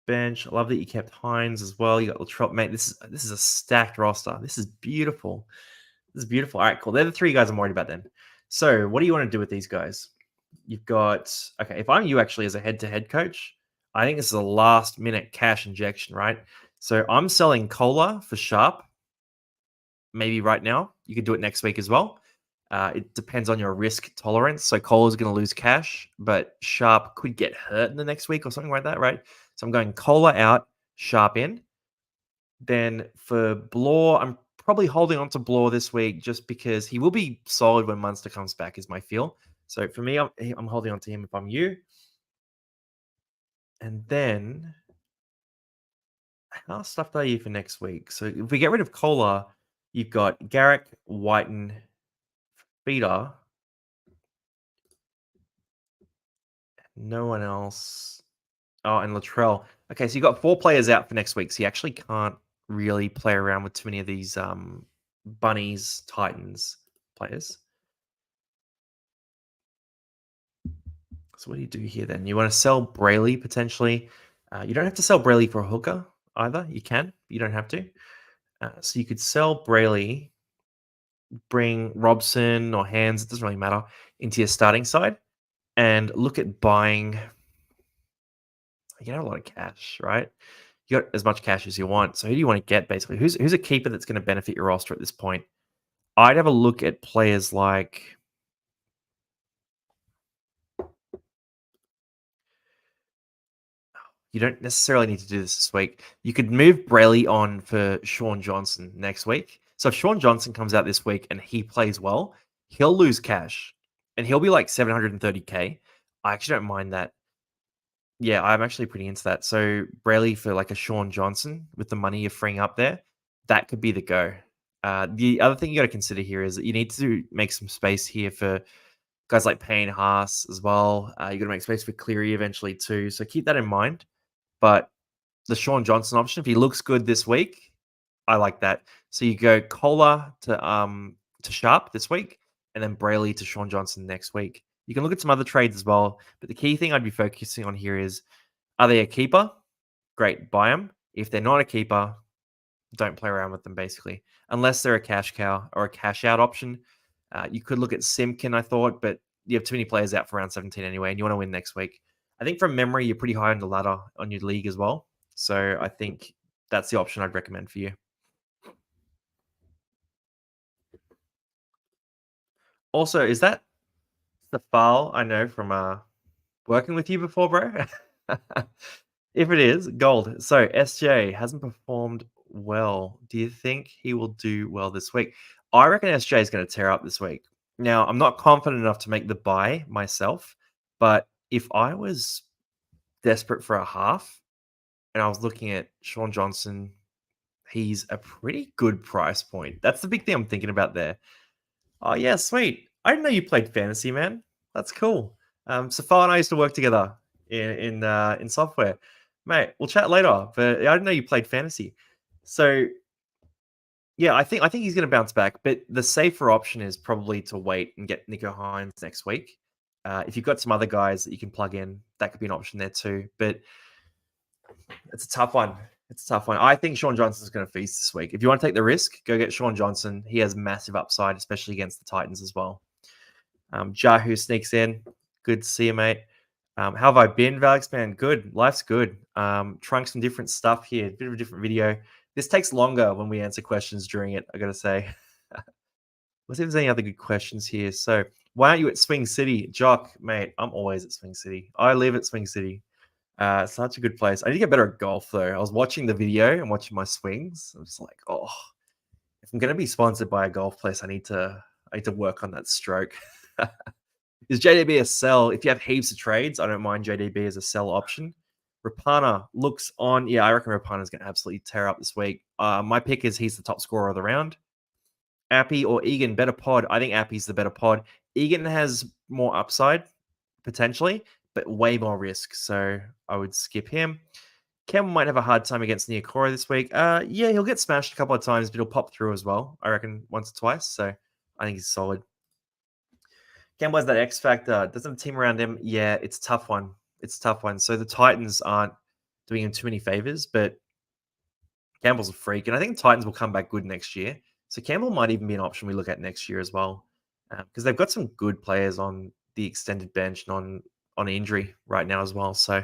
bench. I love that you kept Hines as well. You got Latrell. Mate, this is a stacked roster. This is beautiful. This is beautiful. All right, cool. They're the 3 guys I'm worried about then. So what do you want to do with these guys? You've got, okay, if I'm you actually as a head-to-head coach, I think this is a last-minute cash injection, right? So I'm selling Kohler for Sharp, maybe right now. You could do it next week as well. It depends on your risk tolerance. So Kohler's going to lose cash, but Sharp could get hurt in the next week or something like that, right? So I'm going Kohler out, Sharp in. Then for Blore, I'm probably holding on to Blore this week just because he will be solid when Munster comes back, is my feel. So for me, I'm holding on to him if I'm you. And then, how stuffed are you for next week? So if we get rid of Kohler, you've got Garrick, Whiten, Feeder. No one else. Oh, and Latrell. Okay, so you got 4 players out for next week, so you actually can't really play around with too many of these Bunnies, Titans players. So what do you do here then? You want to sell Brayley potentially. You don't have to sell Brayley for a hooker either. You can, but you don't have to. So you could sell Brayley, bring Robson or Hands, it doesn't really matter, into your starting side and look at buying. You have a lot of cash, right? You got as much cash as you want. So who do you want to get basically? Who's a keeper that's going to benefit your roster at this point? I'd have a look at players like you don't necessarily need to do this week. You could move Brayley on for Sean Johnson next week. So if Sean Johnson comes out this week and he plays well, he'll lose cash and he'll be like 730K. I actually don't mind that. Yeah, I'm actually pretty into that. So Brayley for like a Sean Johnson with the money you're freeing up there, that could be the go. The other thing you got to consider here is that you need to make some space here for guys like Payne Haas as well. You got to make space for Cleary eventually too. So keep that in mind. But the Sean Johnson option, if he looks good this week, I like that. So you go Kohler to Sharp this week, and then Brayley to Sean Johnson next week. You can look at some other trades as well, but the key thing I'd be focusing on here is: are they a keeper? Great, buy them. If they're not a keeper, don't play around with them basically, unless they're a cash cow or a cash out option. You could look at Simkin, I thought, but you have too many players out for round 17 anyway, and you want to win next week. I think from memory, you're pretty high on the ladder on your league as well. So I think that's the option I'd recommend for you. Also, is that the file I know from working with you before, bro? If it is, gold. So SJ hasn't performed well. Do you think he will do well this week? I reckon SJ is going to tear up this week. Now, I'm not confident enough to make the buy myself, but if I was desperate for a half and I was looking at Sean Johnson, he's a pretty good price point. That's the big thing I'm thinking about there. Oh, yeah, sweet. I didn't know you played fantasy, man. That's cool. Safar and I used to work together in software. Mate, we'll chat later, but I didn't know you played fantasy. So, yeah, I think he's going to bounce back, but the safer option is probably to wait and get Nico Hines next week. If you've got some other guys that you can plug in, that could be an option there too. But it's a tough one. It's a tough one. I think Sean Johnson's going to feast this week. If you want to take the risk, go get Sean Johnson. He has massive upside, especially against the Titans as well. Jahu sneaks in. Good to see you, mate. How have I been, Valix, man? Good. Life's good. Trying some different stuff here. A bit of a different video. This takes longer when we answer questions during it, I got to say. Let's see if there's any other good questions here. So, why aren't you at Swing City? Jock, mate, I'm always at Swing City. I live at Swing City. Such a good place. I need to get better at golf, though. I was watching the video and watching my swings. I'm just like, oh, if I'm going to be sponsored by a golf place, I need to work on that stroke. Is JDB a sell? If you have heaps of trades, I don't mind JDB as a sell option. Rapana looks on. Yeah, I reckon Rapana's going to absolutely tear up this week. My pick is he's the top scorer of the round. Appy or Egan, better pod. I think Appy's the better pod. Egan has more upside, potentially, but way more risk. So I would skip him. Cam might have a hard time against Niokora this week. Yeah, he'll get smashed a couple of times, but he'll pop through as well. I reckon once or twice. So I think he's solid. Campbell has that X factor. Doesn't have a team around him. Yeah, it's a tough one. It's a tough one. So the Titans aren't doing him too many favors, but Campbell's a freak. And I think Titans will come back good next year. So Campbell might even be an option we look at next year as well. Because they've got some good players on the extended bench and on injury right now as well. So yeah,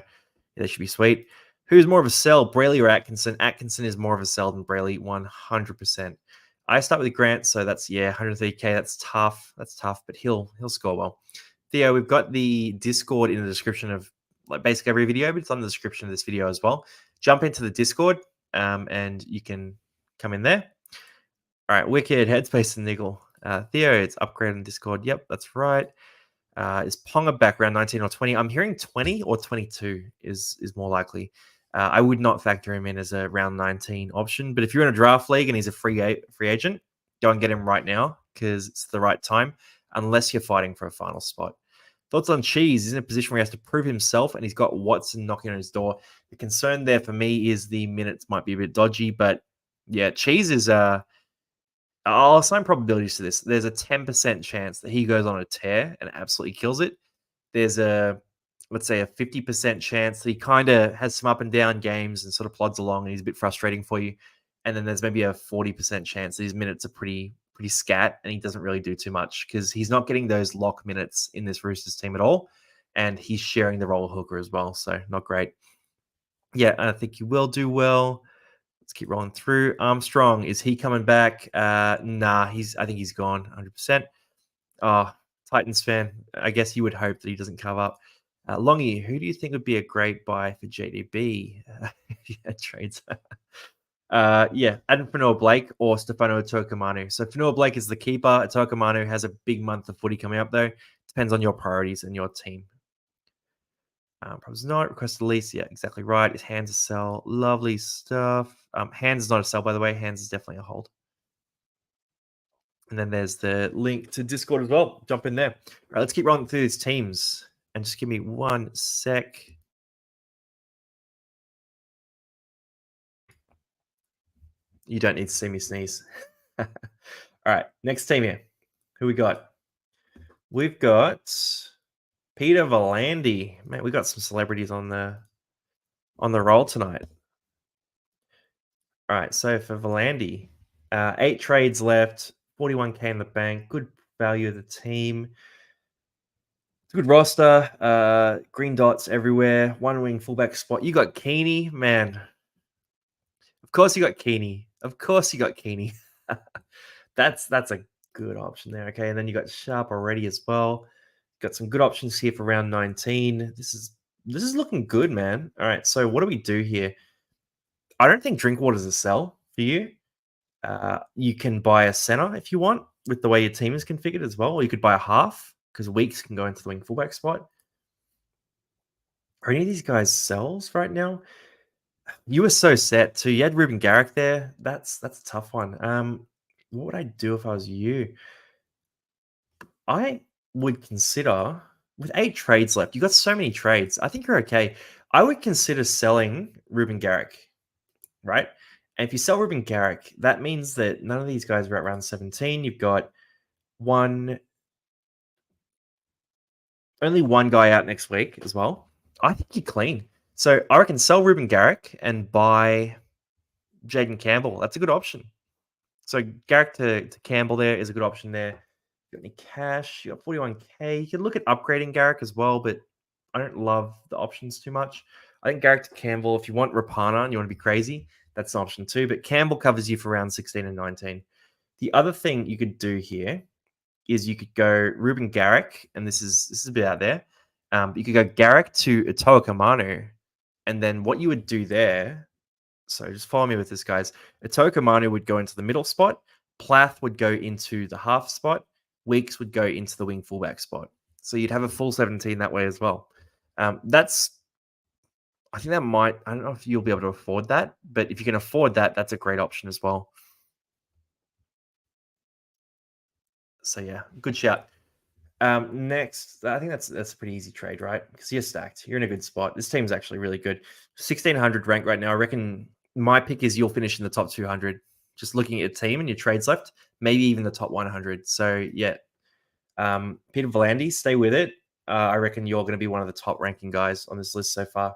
they should be sweet. Who's more of a sell, Brayley or Atkinson? Atkinson is more of a sell than Brayley, 100%. I start with Grant, so that's 130k. That's tough. That's tough, but he'll score well. Theo, we've got the Discord in the description of like basically every video, but it's on the description of this video as well. Jump into the Discord, and you can come in there. All right, Wicked, Headspace, and Niggle. Theo, it's upgraded in Discord. Yep, that's right. Is Ponga back around 19 or 20? I'm hearing 20 or 22 is more likely. I would not factor him in as a round 19 option, but if you're in a draft league and he's a free agent, go and get him right now because it's the right time, unless you're fighting for a final spot. Thoughts on Cheese? He's in a position where he has to prove himself, and he's got Watson knocking on his door. The concern there for me is the minutes might be a bit dodgy, but yeah, Cheese is I'll assign probabilities to this. There's a 10% chance that he goes on a tear and absolutely kills it. There's let's say a 50% chance that he kind of has some up and down games and sort of plods along and he's a bit frustrating for you. And then there's maybe a 40% chance that his minutes are pretty scat and he doesn't really do too much because he's not getting those lock minutes in this Roosters team at all. And he's sharing the role of hooker as well. So not great. Yeah, I think he will do well. Let's keep rolling through. Armstrong, is he coming back? Nah, I think he's gone 100%. Titans fan. I guess you would hope that he doesn't cover up. Longy, who do you think would be a great buy for JDB? Trades. Adam Fanua-Blake or Stefano Tokomanu. So Fanua-Blake is the keeper. Tokomanu has a big month of footy coming up, though. Depends on your priorities and your team. Probably not. Request a lease. Yeah, exactly right. Is Hands a sell? Lovely stuff. Hands is not a sell, by the way. Hands is definitely a hold. And then there's the link to Discord as well. Jump in there. All right, let's keep rolling through these teams. And just give me 1 sec. You don't need to see me sneeze. All right, next team here. Who we got? We've got Peter Valand. Man, we got some celebrities on the roll tonight. All right, so for Valand, 8 trades left, 41k in the bank, good value of the team. It's a good roster, green dots everywhere, one wing fullback spot. You got Keeney, man. Of course you got Keeney. That's a good option there. Okay, and then you got Sharp already as well. Got some good options here for round 19. This is looking good, man. All right, so what do we do here? I don't think Drinkwater's a sell for you. You can buy a center if you want with the way your team is configured as well, or you could buy a half because Weeks can go into the wing fullback spot. Are any of these guys sells right now? You were so set too. You had Ruben Garrick there. That's a tough one. What would I do if I was you? I would consider with 8 trades left. You got so many trades. I think you're okay. I would consider selling Ruben Garrick, right? And if you sell Ruben Garrick, that means that none of these guys are at round 17. You've got only one guy out next week as well. I think you're clean. So I reckon sell Ruben Garrick and buy Jaden Campbell. That's a good option. So Garrick to Campbell there is a good option there. You got any cash? You got 41k. You can look at upgrading Garrick as well, but I don't love the options too much. I think Garrick to Campbell, if you want Rapana and you want to be crazy, that's an option too. But Campbell covers you for round 16 and 19. The other thing you could do here is you could go Ruben Garrick, and this is a bit out there. You could go Garrick to Atoa Kamanu, and then what you would do there. So just follow me with this, guys. Atoa Kamanu would go into the middle spot. Plath would go into the half spot. Weeks would go into the wing fullback spot. So you'd have a full 17 that way as well. I think that I don't know if you'll be able to afford that, but if you can afford that, that's a great option as well. So yeah, good shout. Next, I think that's a pretty easy trade, right? Because you're stacked. You're in a good spot. This team's actually really good. 1600 rank right now. I reckon my pick is you'll finish in the top 200. Just looking at your team and your trades left, maybe even the top 100. So yeah, Peter Valand, stay with it. I reckon you're going to be one of the top ranking guys on this list so far.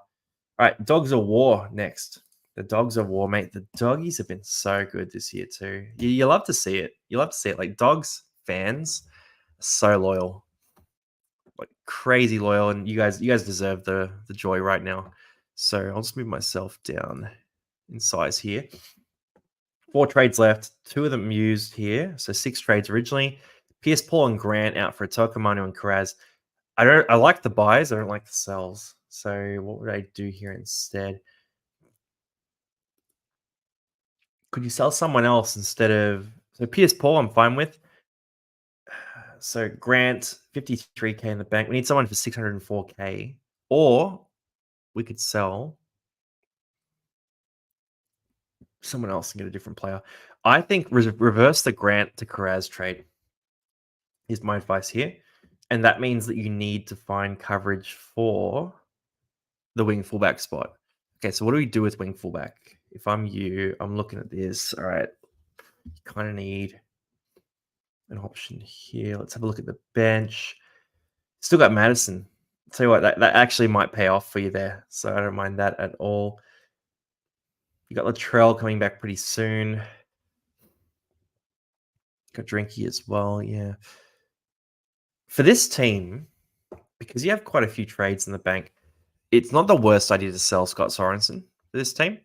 All right, Dogs of War next. The Dogs of War, mate. The doggies have been so good this year too. You love to see it. You love to see it. Like Dogs fans, so loyal, like crazy loyal, and you guys deserve the joy right now. So I'll just move myself down in size here. 4 trades left. 2 of them used here. So 6 trades originally. Pierce, Paul, and Grant out for Atoka, Manu, and Karaz. I like the buys. I don't like the sells. So what would I do here instead? Could you sell someone else instead of... So Pierce, Paul, I'm fine with. So Grant, 53k in the bank. We need someone for 604k. Or we could sell someone else and get a different player. I think reverse the Grant to Karaz trade is my advice here. And that means that you need to find coverage for the wing fullback spot. Okay, so what do we do with wing fullback? If I'm you, I'm looking at this. All right, you kind of need an option here. Let's have a look at the bench. Still got Madison. Tell you what, that actually might pay off for you there. So I don't mind that at all. You got Latrell coming back pretty soon. Got Drinky as well, yeah. For this team, because you have quite a few trades in the bank, it's not the worst idea to sell Scott Sorensen for this team.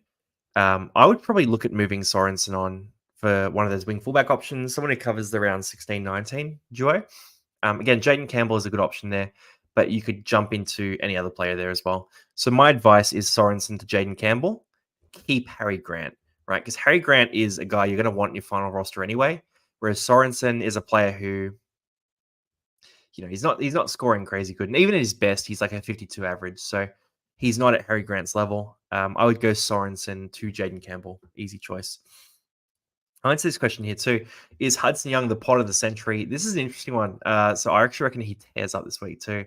I would probably look at moving Sorensen on for one of those wing fullback options, someone who covers the round 16-19 duo. Again, Jaden Campbell is a good option there, but you could jump into any other player there as well. So my advice is Sorensen to Jaden Campbell. Keep Harry Grant, right? Because Harry Grant is a guy you're going to want in your final roster anyway, whereas Sorensen is a player who, he's not scoring crazy good. And even at his best, he's like a 52 average. So he's not at Harry Grant's level. I would go Sorensen to Jaden Campbell. Easy choice. I'll answer this question here too. Is Hudson Young the pot of the century? This is an interesting one. So I actually reckon he tears up this week too.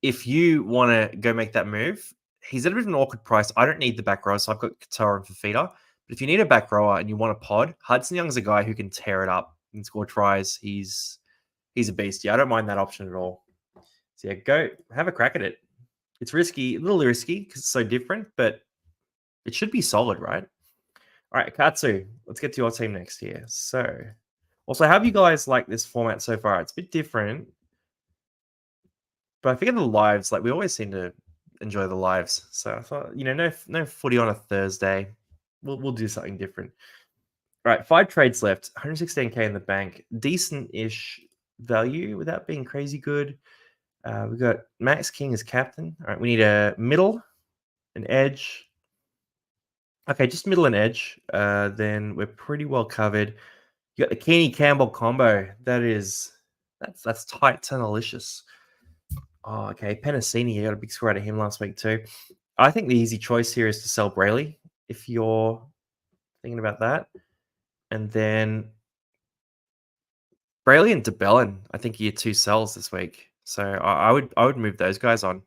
If you want to go make that move, he's at a bit of an awkward price. I don't need the back row, so I've got Qatar and Fafita. But if you need a back rower and you want a pod, Hudson Young's a guy who can tear it up and score tries. He's a beast. Yeah, I don't mind that option at all. So yeah, go have a crack at it. It's risky, a little risky because it's so different, but it should be solid, right? All right, Katsu, let's get to your team next here. So, also, how have you guys liked this format so far? It's a bit different, but I figure the lives, we always seem to enjoy the lives. So I thought, no footy on a Thursday. We'll do something different. All right, 5 trades left, 116k in the bank, decent-ish value without being crazy good. We've got Max King as captain. All right, we need a middle, an edge. Okay, just middle and edge. Then we're pretty well covered. You got the Keeney Campbell combo. That's tight and delicious. Oh, okay. Penasini, you got a big score out of him last week too. I think the easy choice here is to sell Brayley if you're thinking about that. And then Brayley and DeBellin, I think, are your 2 sells this week. So I would move those guys on.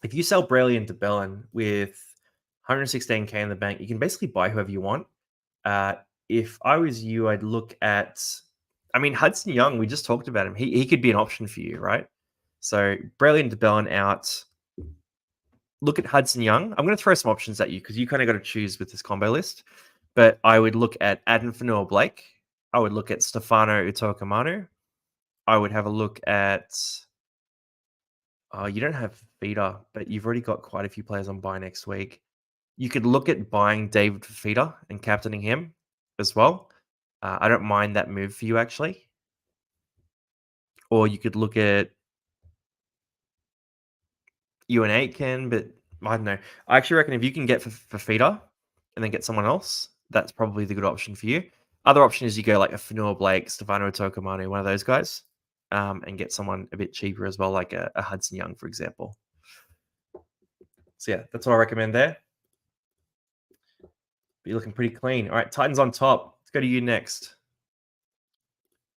If you sell Brayley and DeBellin with 116k in the bank, you can basically buy whoever you want. If I was you, I'd look at, Hudson Young, we just talked about him. He could be an option for you, right? So Brayley and DeBellin out. Look at Hudson Young. I'm going to throw some options at you because you kind of got to choose with this combo list. But I would look at Adam Fanua-Blake. I would look at Stefano Utoikamanu. I would have a look at... you don't have Fafita, but you've already got quite a few players on buy next week. You could look at buying David Fafita and captaining him as well. I don't mind that move for you, actually. Or you could look at Ewan Aitken, but I don't know. I actually reckon if you can get Fafita and then get someone else, that's probably the good option for you. Other option is you go like a Fanua-Blake, Stefano Utoikamanu, one of those guys, and get someone a bit cheaper as well, like a Hudson Young, for example. So yeah, that's what I recommend there. But you're looking pretty clean. All right, Titans on top. Let's go to you next.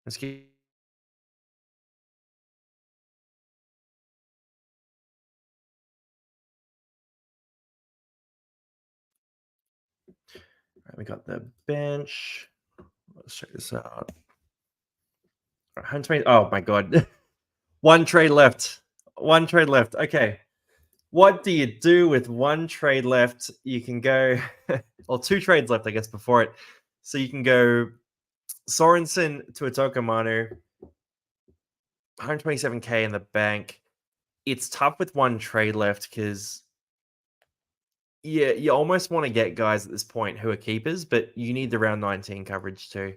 Let's keep... All right, we got the bench. Let's check this out. All right, 120. Oh my god. One trade left. Okay. What do you do with one trade left? You can go, or 2 trades left, I guess, before it. So you can go Sorensen to Utoikamanu, 127k in the bank. It's tough with one trade left because Yeah, you almost want to get guys at this point who are keepers, but you need the round 19 coverage too.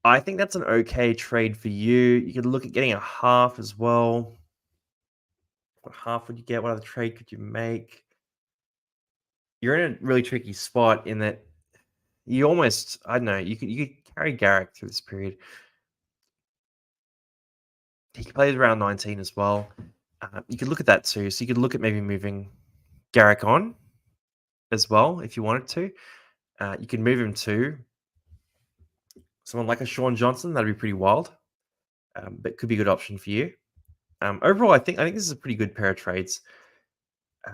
I think that's an okay trade for you. You could look at getting a half as well. What half would you get? What other trade could you make? You're in a really tricky spot in that you almost, I don't know, you could carry Garrick through this period. He plays around 19 as well. You could look at that too. So you could look at maybe moving Garrick on as well if you wanted to. You could move him to someone like a Sean Johnson. That'd be pretty wild, but could be a good option for you. Overall, I think this is a pretty good pair of trades.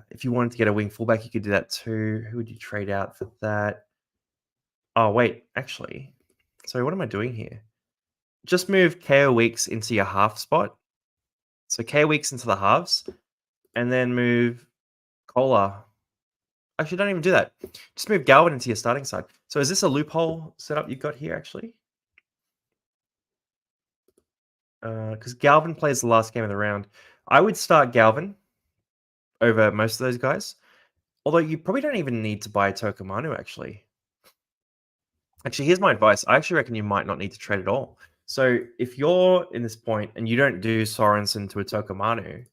If you wanted to get a wing fullback, you could do that too. Who would you trade out for that? Oh, wait, actually. So what am I doing here? Just move KO Weeks into your half spot. So KO Weeks into the halves, and then move Cola. Actually, don't even do that. Just move Galvin into your starting side. So is this a loophole setup you've got here, actually? Because Galvin plays the last game of the round. I would start Galvin over most of those guys. Although you probably don't even need to buy Tokamanu, actually. Actually, here's my advice. I actually reckon you might not need to trade at all. So if you're in this point and you don't do Sorensen to a Tokamanu,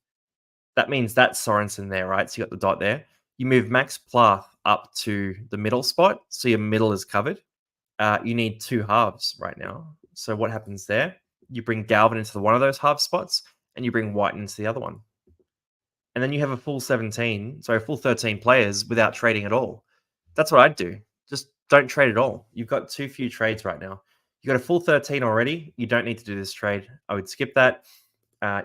that means that's Sorensen there, right? So you got the dot there. You move Max Plath up to the middle spot, so your middle is covered. You need two halves right now. So what happens there? You bring Galvin into one of those half spots, and you bring White into the other one. And then you have a full 17, sorry, full 13 players without trading at all. That's what I'd do. Just don't trade at all. You've got too few trades right now. You've got a full 13 already. You don't need to do this trade. I would skip that.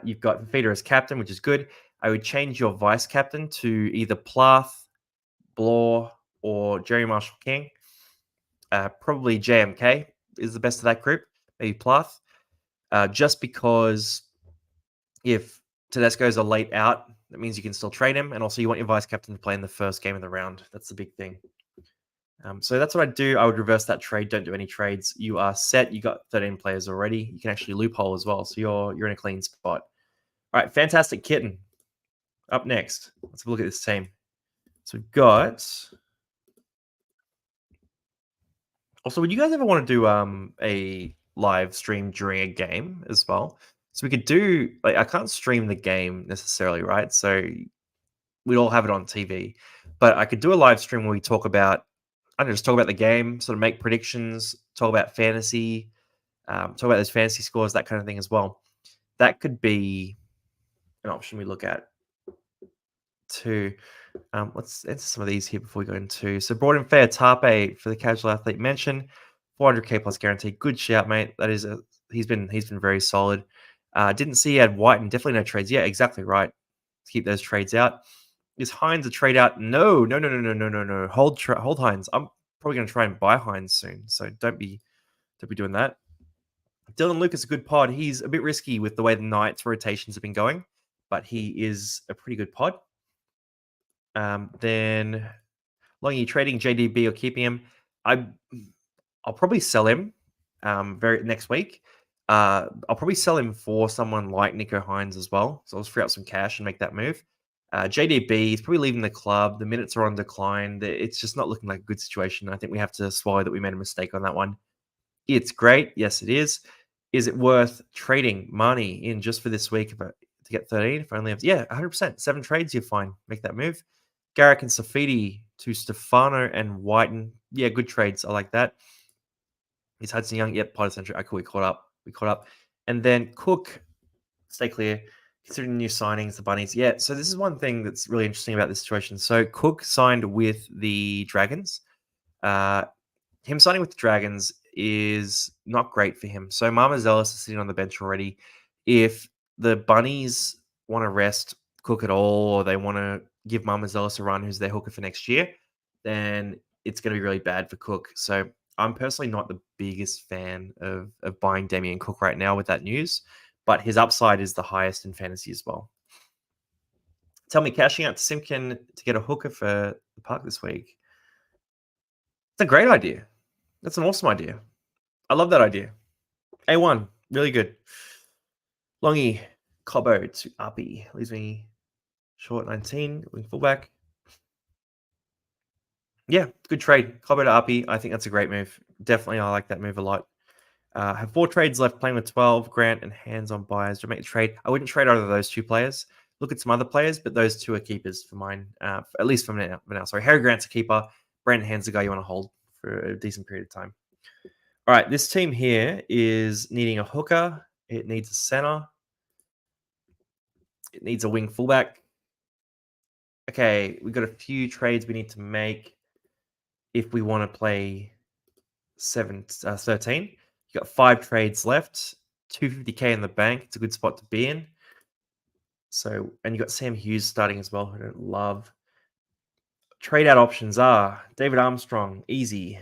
You've got Fafita as captain, which is good. I would change your vice captain to either Plath, Blore, or Jerry Marshall King. Probably JMK is the best of that group. Maybe Plath. Just because if Tedesco's a late out, that means you can still trade him. And also you want your vice captain to play in the first game of the round. That's the big thing. So that's what I'd do. I would reverse that trade. Don't do any trades. You are set. You got 13 players already. You can actually loophole as well. So you're in a clean spot. All right, fantastic kitten. Up next, let's have a look at this team. So we've got. Also, would you guys ever want to do a live stream during a game as well? So we could do like I can't stream the game necessarily, right? So we all have it on TV, but I could do a live stream where we talk about I don't know, just talk about the game, sort of make predictions, talk about fantasy, talk about those fantasy scores, that kind of thing as well. That could be an option we look at too. Let's answer some of these here before we go into. So brought in Fair Tape for the casual athlete mention, 400k plus guaranteed. Good shout, mate. That is he's been very solid. Didn't see he had White and definitely no trades. Yeah, exactly right. Keep those trades out. Is Hines a trade out? No. Hold Hines. I'm probably going to try and buy Hines soon, so don't be doing that. Dylan Lucas, a good pod. He's a bit risky with the way the Knights rotations have been going, but he is a pretty good pod. Then Longy trading JDB or keeping him. I'll probably sell him very next week. I'll probably sell him for someone like Nico Hines as well. So I'll just free up some cash and make that move. JDB is probably leaving the club. The minutes are on decline. It's just not looking like a good situation. I think we have to swallow that we made a mistake on that one. It's great. Yes, it is. Is it worth trading money in just for this week to get 13? If I only have, 100%. 7 trades, you're fine. Make that move. Garrick and Safidi to Stefano and Whiten. Yeah, good trades. I like that. Is Hudson Young? Yep, Potter Centric. Okay, we caught up. And then Cook, stay clear. Considering new signings, the Bunnies. Yeah, so this is one thing that's really interesting about this situation. So Cook signed with the Dragons. Him signing with the Dragons is not great for him. So Mama Zealous is sitting on the bench already. If the Bunnies want to rest Cook at all, or they want to give Mama Zealous a run, who's their hooker for next year, then it's going to be really bad for Cook. So I'm personally not the biggest fan of buying Damien Cook right now with that news, but his upside is the highest in fantasy as well. Tell me, cashing out to Simpkin to get a hooker for the park this week. It's a great idea. That's an awesome idea. I love that idea. A1, really good. Longy, Cobbo to Uppy. Leaves me short 19, wing fullback. Yeah, good trade. Cobo to Uppy. I think that's a great move. Definitely, I like that move a lot. Have 4 trades left, playing with 12. Grant and hands-on buyers. To make the trade, I wouldn't trade either of those 2 players. Look at some other players, but those 2 are keepers for mine. At least for now. Sorry, Harry Grant's a keeper. Brandon Hand's the guy you want to hold for a decent period of time. All right, this team here is needing a hooker. It needs a center. It needs a wing fullback. Okay, we've got a few trades we need to make if we want to play 13. You got 5 trades left, 250k in the bank. It's a good spot to be in. So, and you got Sam Hughes starting as well, who I don't love. Trade out options are David Armstrong, easy.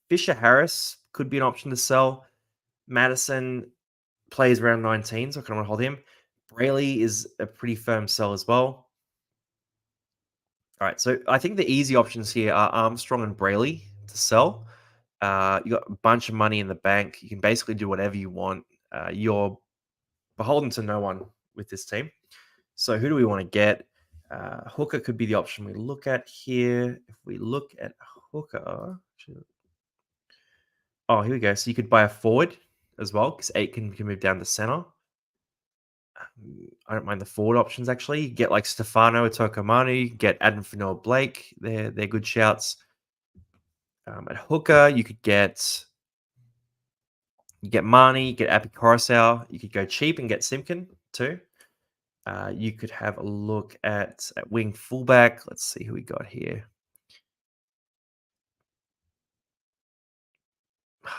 Fisher Harris could be an option to sell. Madison plays around 19, so I kind of want to hold him. Brayley is a pretty firm sell as well. All right, so I think the easy options here are Armstrong and Brayley to sell. You got a bunch of money in the bank. You can basically do whatever you want. You're beholden to no one with this team. So who do we want to get? Hooker could be the option we look at here. If we look at Hooker, oh, here we go. So you could buy a forward as well because 8 can move down to center. I don't mind the forward options actually. You get like Stefano Tokomanu, get Adam Fanua Blake. They're good shouts. At hooker, you get Marnie, get Api Coruscant. You could go cheap and get Simpkin too. You could have a look at wing fullback. Let's see who we got here.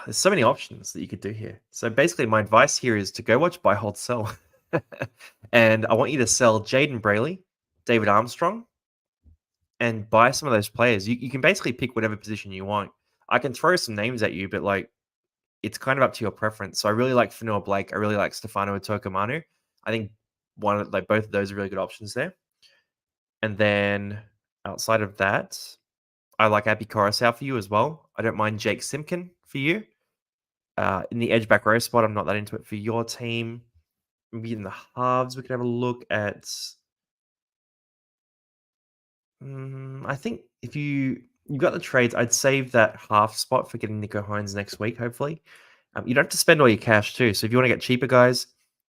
There's so many options that you could do here. So basically, my advice here is to go watch Buy, Hold, Sell. And I want you to sell Jaden Brayley, David Armstrong, and buy some of those players. You can basically pick whatever position you want. I can throw some names at you, but like it's kind of up to your preference. So I really like Fanua Blake. I really like Stefano Tokomanu. I think both of those are really good options there. And then outside of that, I like Api Coruscant for you as well. I don't mind Jake Simpkin for you. In the edge back row spot, I'm not that into it for your team. Maybe in the halves, we could have a look at. I think if you got the trades, I'd save that half spot for getting Nico Hines next week. Hopefully, you don't have to spend all your cash too. So if you want to get cheaper guys,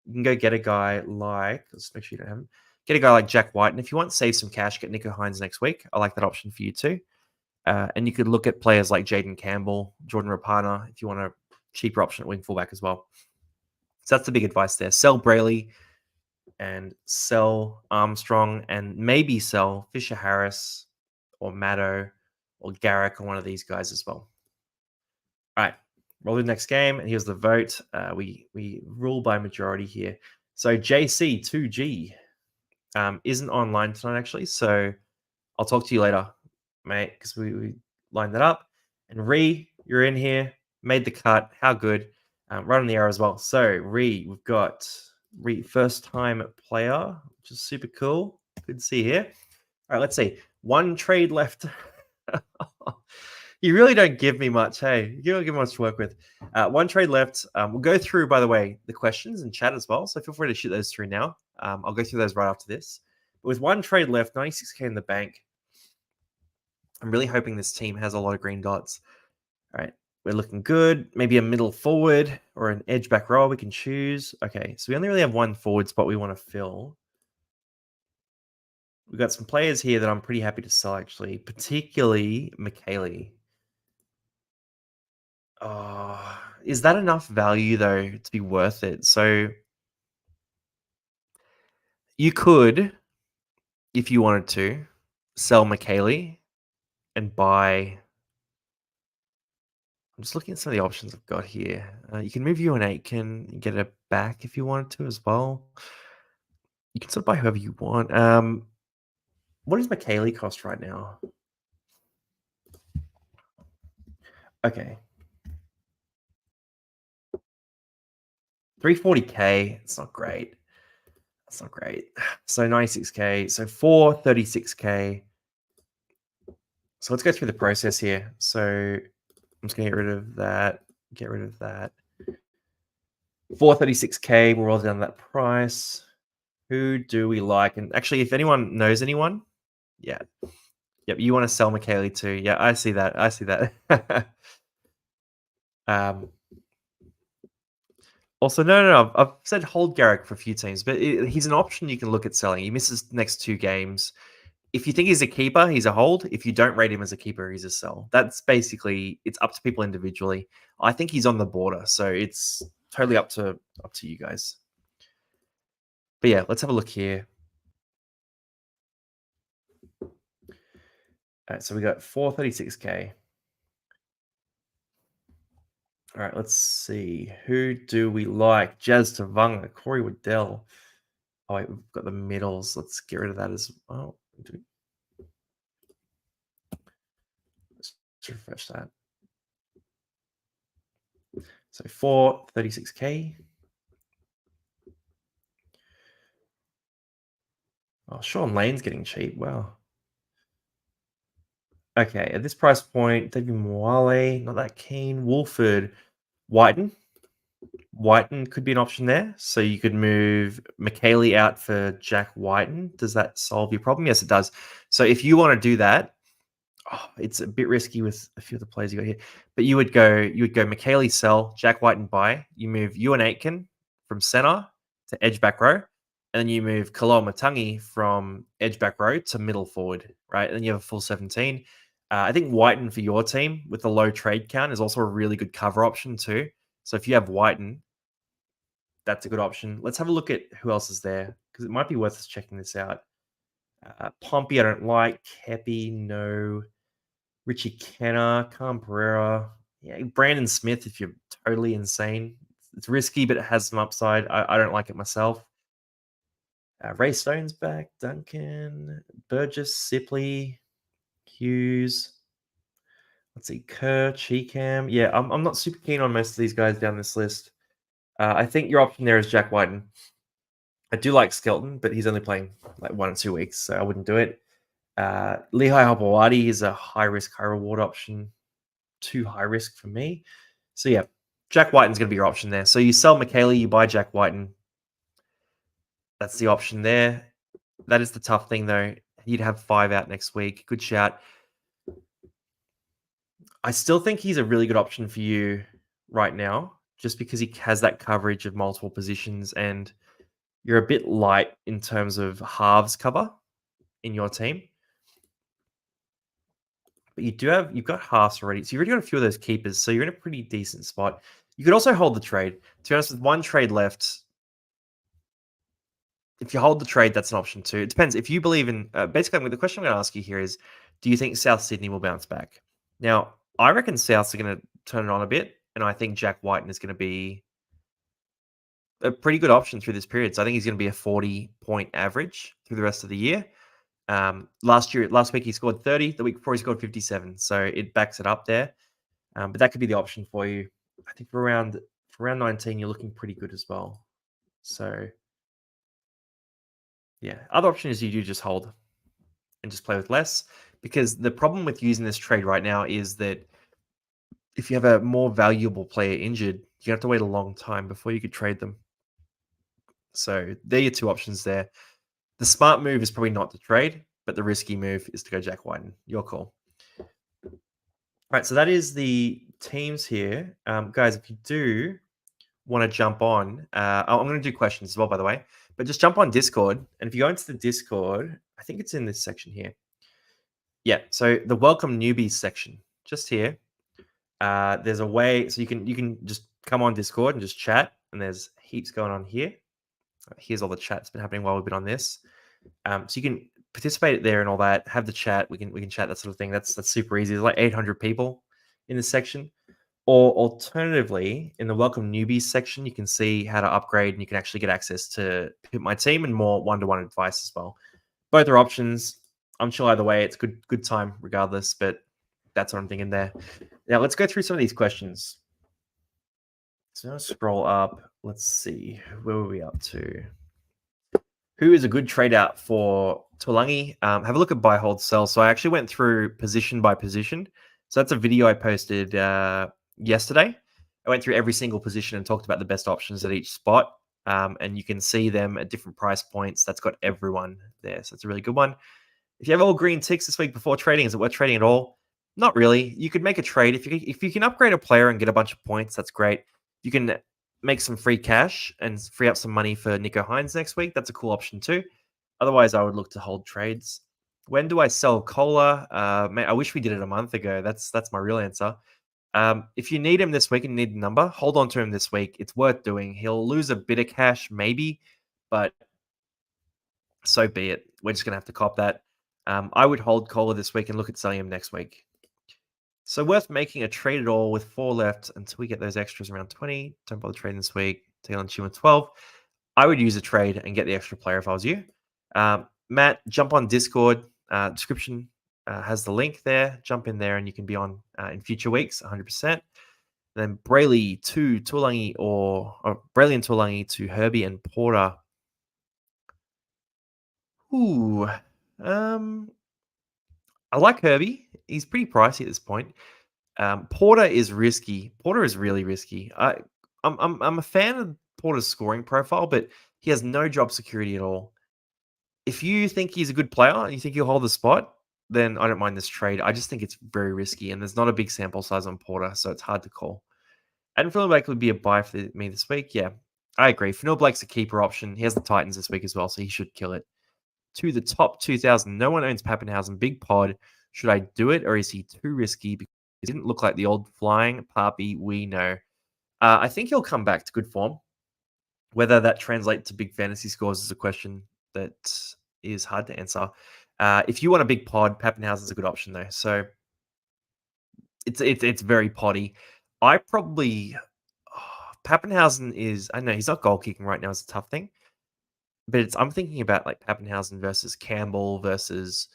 you can go get a guy like. Let's make sure you don't have him. Get a guy like Jack White, and if you want to save some cash, get Nico Hines next week. I like that option for you too. And you could look at players like Jaden Campbell, Jordan Rapana, if you want a cheaper option at wing fullback as well. So that's the big advice there. Sell Brayley and sell Armstrong and maybe sell Fisher Harris or Maddo or Garrick or one of these guys as well. All right, roll the next game, and here's the vote. We rule by majority here. So JC2G isn't online tonight, actually. So I'll talk to you later, mate, because we lined that up. And you're in here, made the cut. How good. Right on the air as well. So we've got first time player, which is super cool. Good to see here. All right, let's see. 1 trade left. You really don't give me much, hey? You don't give me much to work with. 1 trade left. We'll go through, by the way, the questions and chat as well. So feel free to shoot those through now. I'll go through those right after this. But with 1 trade left, 96k in the bank. I'm really hoping this team has a lot of green dots. All right, we're looking good. Maybe a middle forward or an edge back row we can choose. Okay, so we only really have 1 forward spot we want to fill. We've got some players here that I'm pretty happy to sell, actually, particularly McKaylee. Oh, is that enough value, though, to be worth it? So you could, if you wanted to, sell McKaylee and buy. I'm just looking at some of the options I've got here. You can move you an Aitken and get it back if you wanted to as well. You can sort of buy whoever you want. What does McKaylee cost right now? Okay. 340k. It's not great. That's not great. So 96k. So 436k. So let's go through the process here. So I'm just going to get rid of that. Get rid of that. 436k. We'll roll down that price. Who do we like? And actually, if anyone knows anyone, yeah, Yep, you want to sell McKaylee too. Yeah, I see that. I see that. um, Also, no. I've said hold Garrick for a few teams, but he's an option you can look at selling. He misses the next 2 games. If you think he's a keeper, he's a hold. If you don't rate him as a keeper, he's a sell. That's basically, it's up to people individually. I think he's on the border, so it's totally up to you guys. But yeah, let's have a look here. All right, so we got 436k. All right, let's see. Who do we like? Jazz Tavanga, Corey Waddell. Oh, wait, we've got the middles. Let's get rid of that as well. Let's refresh that. So 436k. Oh, Sean Lane's getting cheap. Wow. Okay, at this price point, David Mwale, not that keen. Wolford, Whiten. Whiten could be an option there. So you could move McKaylee out for Jack Whiten. Does that solve your problem? Yes, it does. So if you want to do that, it's a bit risky with a few of the players you got here. But you would go McKaylee sell, Jack Whiten buy. You move Ewan Aitken from center to edge back row. And then you move Kaloa Matangi from edge back row to middle forward, right? And then you have a full 17. I think Whiten for your team with the low trade count is also a really good cover option too. So if you have Whiten, that's a good option. Let's have a look at who else is there because it might be worth us checking this out. Pompey, I don't like. Kepi, no. Richie Kenner, Cam Pereira. Yeah, Brandon Smith, if you're totally insane. It's risky, but it has some upside. I don't like it myself. Ray Stone's back. Duncan, Burgess, Sipley, Hughes. Let's see, Kerr, Cheekham. Yeah, I'm not super keen on most of these guys down this list. I think your option there is Jack Whiten. I do like Skelton, but he's only playing like 1 or 2 weeks, so I wouldn't do it. Lehigh Hopewadi is a high risk, high reward option. Too high risk for me. So yeah, Jack Whiten's going to be your option there. So you sell McKaylee, you buy Jack Whiten. That's the option there. That is the tough thing though. You'd have 5 out next week. Good shout. I still think he's a really good option for you right now, just because he has that coverage of multiple positions and you're a bit light in terms of halves cover in your team. But you've got halves already. So you've already got a few of those keepers. So you're in a pretty decent spot. You could also hold the trade. To be honest, with 1 trade left, if you hold the trade, that's an option too. It depends. If you believe in, basically, the question I'm going to ask you here is, do you think South Sydney will bounce back? Now, I reckon Souths are going to turn it on a bit, and I think Jack Whiten is going to be a pretty good option through this period. So I think he's going to be a 40-point average through the rest of the year. Last week he scored 30. The week before he scored 57. So it backs it up there. But that could be the option for you. I think for around 19, you're looking pretty good as well. So yeah, other option is you do just hold and just play with less, because the problem with using this trade right now is that if you have a more valuable player injured, you have to wait a long time before you could trade them. So they're your 2 options there. The smart move is probably not to trade, but the risky move is to go Jack Whiten. Your call. All right, so that is the teams here. Guys, if you do want to jump on, I'm going to do questions as well, by the way, but just jump on Discord. And if you go into the Discord, I think it's in this section here. Yeah, so the welcome newbies section, just here. There's a way, so you can just come on Discord and just chat, and there's heaps going on here. Here's all the chat that's been happening while we've been on this. So you can participate there and all that. Have the chat. We can chat, that sort of thing. That's super easy. There's like 800 people in this section. Or alternatively, in the welcome newbies section, you can see how to upgrade, and you can actually get access to Pimp My Team and more one-to-one advice as well. Both are options. I'm sure either way, it's good time regardless. But that's what I'm thinking there. Now let's go through some of these questions. So I'll scroll up. Let's see, where were we up to? Who is a good trade out for Tuolangi? Have a look at buy, hold, sell. So I actually went through position by position. So that's a video I posted yesterday. I went through every single position and talked about the best options at each spot. And you can see them at different price points. That's got everyone there. So it's a really good one. If you have all green ticks this week before trading, is it worth trading at all? Not really. You could make a trade if you can upgrade a player and get a bunch of points. That's great. You can make some free cash and free up some money for Nico Hines next week. That's a cool option too. Otherwise, I would look to hold trades. When do I sell Cola? I wish we did it a month ago. That's my real answer. If you need him this week and you need the number, hold on to him this week. It's worth doing. He'll lose a bit of cash, maybe, but so be it. We're just going to have to cop that. I would hold Cola this week and look at selling him next week. So worth making a trade at all with 4 left until we get those extras around 20. Don't bother trading this week. Take on Chima 12. I would use a trade and get the extra player if I was you. Matt, jump on Discord. Description has the link there. Jump in there and you can be on in future weeks, 100%. Then Brayley to Tuolangi or Brayley and Tuolangi to Herbie and Porter. Ooh. I like Herbie. He's pretty pricey at this point. Porter is risky. Porter is really risky. I'm a fan of Porter's scoring profile, but he has no job security at all. If you think he's a good player and you think he'll hold the spot, then I don't mind this trade. I just think it's very risky, and there's not a big sample size on Porter, so it's hard to call. And Phil Blake would be a buy for me this week. Yeah, I agree. Phil Blake's a keeper option. He has the Titans this week as well, so he should kill it. To the top 2,000. No one owns Pappenhausen. Big pod. Should I do it, or is he too risky? Because he didn't look like the old flying Pappy we know. I think he'll come back to good form. Whether that translates to big fantasy scores is a question that is hard to answer. If you want a big pod, Pappenhausen's a good option though. So it's very poddy. I probably Pappenhausen is, I know he's not goal kicking right now. It's a tough thing, but I'm thinking about like Pappenhausen versus Campbell versus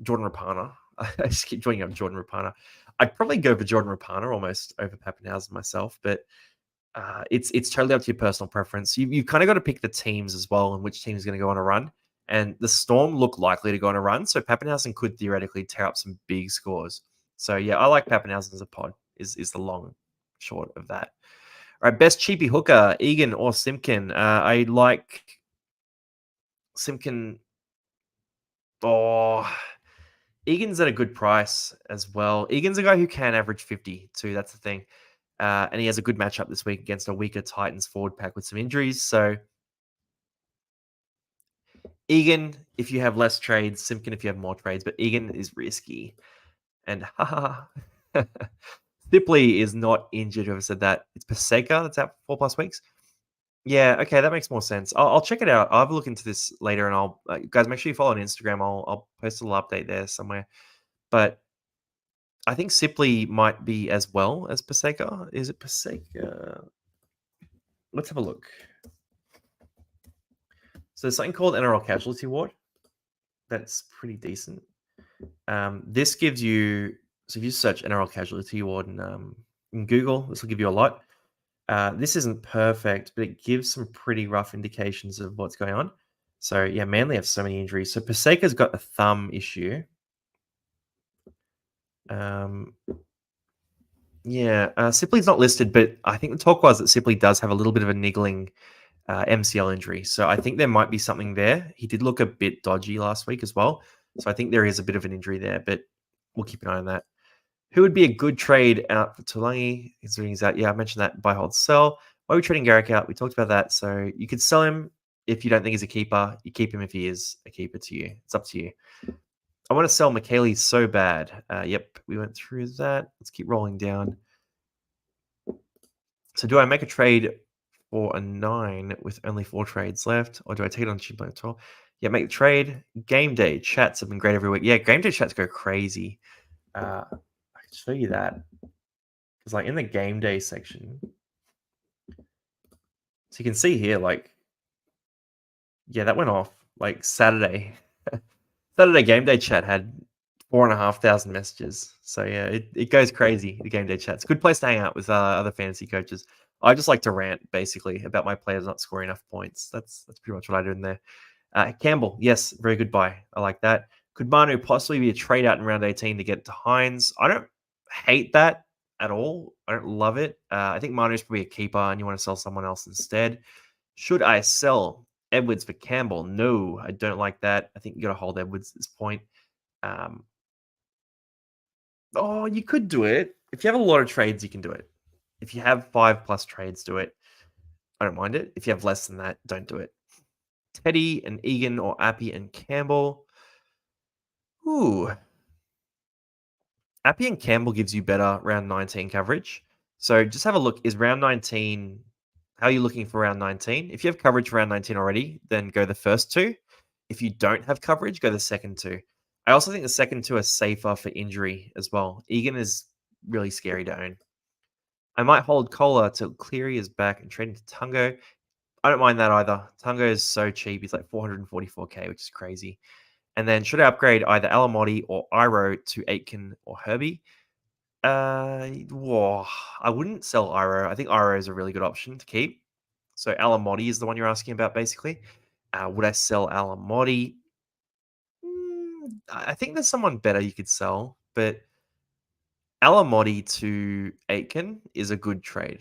Jordan Rapana. I just keep joining up Jordan Rapana. I'd probably go for Jordan Rapana almost over Pappenhausen myself, but it's totally up to your personal preference. You kind of got to pick the teams as well and which team is going to go on a run. And the Storm look likely to go on a run, so Pappenhausen could theoretically tear up some big scores. So yeah, I like Pappenhausen as a pod. Is the long short of that. All right, best cheapy hooker, Egan or Simpkin. I like Simpkin. Oh, Egan's at a good price as well. Egan's a guy who can average 50 too. That's the thing. And he has a good matchup this week against a weaker Titans forward pack with some injuries. So Egan, if you have less trades, Simpkin if you have more trades, but Egan is risky. And Sipley is not injured. Whoever said that? It's Paseka that's out for 4+ weeks. Yeah, okay, that makes more sense. I'll check it out. I'll have a look into this later, and I'll guys make sure you follow on Instagram. I'll post a little update there somewhere. But I think Sipley might be as well as Paseka. Is it Paseka? Let's have a look. So there's something called NRL Casualty Ward. That's pretty decent. This gives you, so if you search NRL Casualty Ward in Google, this will give you a lot. This isn't perfect, but it gives some pretty rough indications of what's going on. So yeah, Manly have so many injuries. So Paseka's got a thumb issue. Sipley's not listed, but I think the talk was that Sipley does have a little bit of a niggling MCL injury. So I think there might be something there. He did look a bit dodgy last week as well. So I think there is a bit of an injury there, but we'll keep an eye on that. Who would be a good trade out for Tuolangi? Considering he's out. Yeah, I mentioned that. Buy, hold, sell. Why are we trading Garrick out? We talked about that. So you could sell him if you don't think he's a keeper. You keep him if he is a keeper to you. It's up to you. I want to sell McKaylee so bad. Yep, we went through that. Let's keep rolling down. So do I make a trade for a 9 with only 4 trades left? Or do I take it on cheap at 12? Yeah, make the trade. Game day chats have been great every week. Yeah, game day chats go crazy. I can show you that. Because like in the game day section, so you can see here, like, yeah, that went off like Saturday. Saturday game day chat had 4,500 messages. So yeah, it goes crazy, the game day chat. It's a good place to hang out with other fantasy coaches. I just like to rant basically about my players not scoring enough points. That's pretty much what I do in there. Campbell, yes, very good buy. I like that. Could Manu possibly be a trade out in round 18 to get to Hines? I don't hate that at all. I don't love it. I think Manu's probably a keeper and you want to sell someone else instead. Should I sell Edwards for Campbell. No, I don't like that. I think you got to hold Edwards at this point. Oh, you could do it. If you have a lot of trades, you can do it. If you have 5+ trades, do it. I don't mind it. If you have less than that, don't do it. Teddy and Egan or Appy and Campbell. Ooh. Appy and Campbell gives you better round 19 coverage. So just have a look. Is round 19, how are you looking for round 19? If you have coverage for round 19 already, then go the first two. If you don't have coverage, go the second two. I also think the second two are safer for injury as well. Egan is really scary to own. I might hold Kohler till Cleary is back and trade into Tungo. I don't mind that either. Tungo is so cheap. He's like 444k, which is crazy. And then should I upgrade either Alamotti or Iro to Aitken or Herbie? Whoa, I wouldn't sell Iro. I think Iro is a really good option to keep. So Alamotti is the one you're asking about, basically. Would I sell Alamotti? I think there's someone better you could sell, but Alamotti to Aitken is a good trade.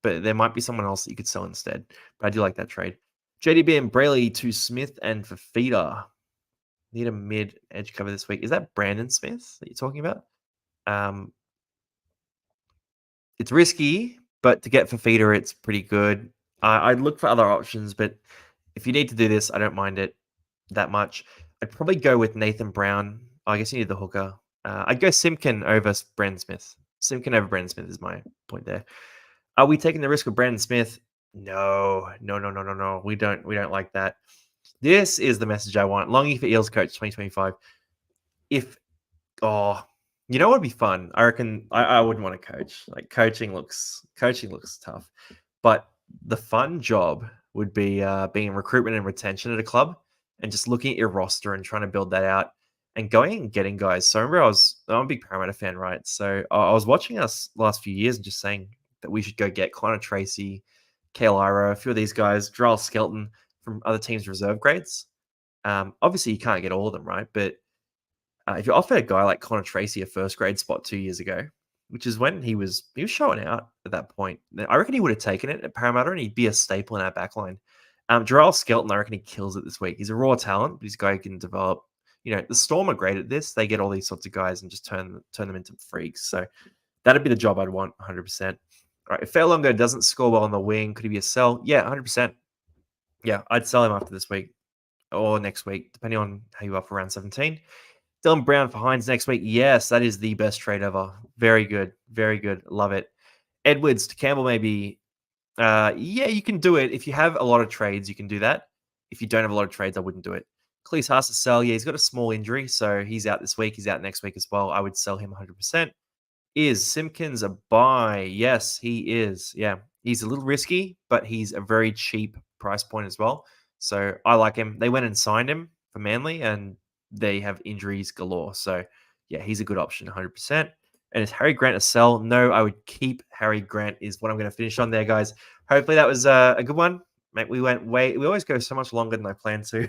But there might be someone else that you could sell instead. But I do like that trade. JDB and Brayley to Smith and for Feeder. Need a mid edge cover this week. Is that Brandon Smith that you're talking about? It's risky, but to get for Feeder, it's pretty good. I'd look for other options, but if you need to do this, I don't mind it that much. I'd probably go with Nathan Brown. I guess you need the hooker. I'd go Simpkin over Brandon Smith. Simpkin over Brandon Smith is my point there. Are we taking the risk with Brandon Smith? No. We don't like that. This is the message I want. Longy for Eels coach 2025. You know what would be fun? I reckon I wouldn't want to coach. Like coaching looks tough. But the fun job would be being in recruitment and retention at a club and just looking at your roster and trying to build that out and going and getting guys. So I remember I'm a big Parramatta fan, right? So I was watching us last few years and just saying that we should go get Connor Tracy, Kale Iro, a few of these guys, Jarrell Skelton from other teams' reserve grades. Obviously, you can't get all of them, right? But if you offer a guy like Connor Tracy a first grade spot 2 years ago, which is when he was showing out at that point, I reckon he would have taken it at Parramatta and he'd be a staple in our backline. Jarrell Skelton, I reckon he kills it this week. He's a raw talent, but he's a guy who can develop. The Storm are great at this. They get all these sorts of guys and just turn them into freaks. So that'd be the job I'd want 100%. All right, if Fairlongo doesn't score well on the wing, could he be a sell? Yeah, 100%. Yeah, I'd sell him after this week or next week, depending on how you are for round 17. Dylan Brown for Hines next week. Yes, that is the best trade ever. Very good. Very good. Love it. Edwards to Campbell, maybe. Yeah, you can do it. If you have a lot of trades, you can do that. If you don't have a lot of trades, I wouldn't do it. Cleese Haas to sell. Yeah, he's got a small injury, so he's out this week. He's out next week as well. I would sell him 100%. Is Simpkins a buy? Yes, he is. Yeah, he's a little risky, but he's a very cheap price point as well. So I like him. They went and signed him for Manly, and they have injuries galore. So yeah, he's a good option, 100%. And is Harry Grant a sell? No, I would keep Harry Grant is what I'm going to finish on there, guys. Hopefully that was a good one. Mate, we always go so much longer than I planned to.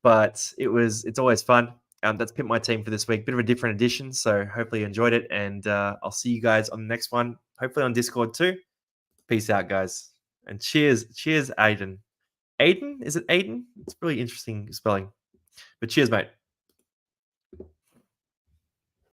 But it's always fun. That's Pimp My Team for this week. Bit of a different edition, so hopefully you enjoyed it. And I'll see you guys on the next one, hopefully on Discord too. Peace out, guys. And cheers, Aiden. Aiden? Is it Aiden? It's really interesting spelling. But cheers, mate.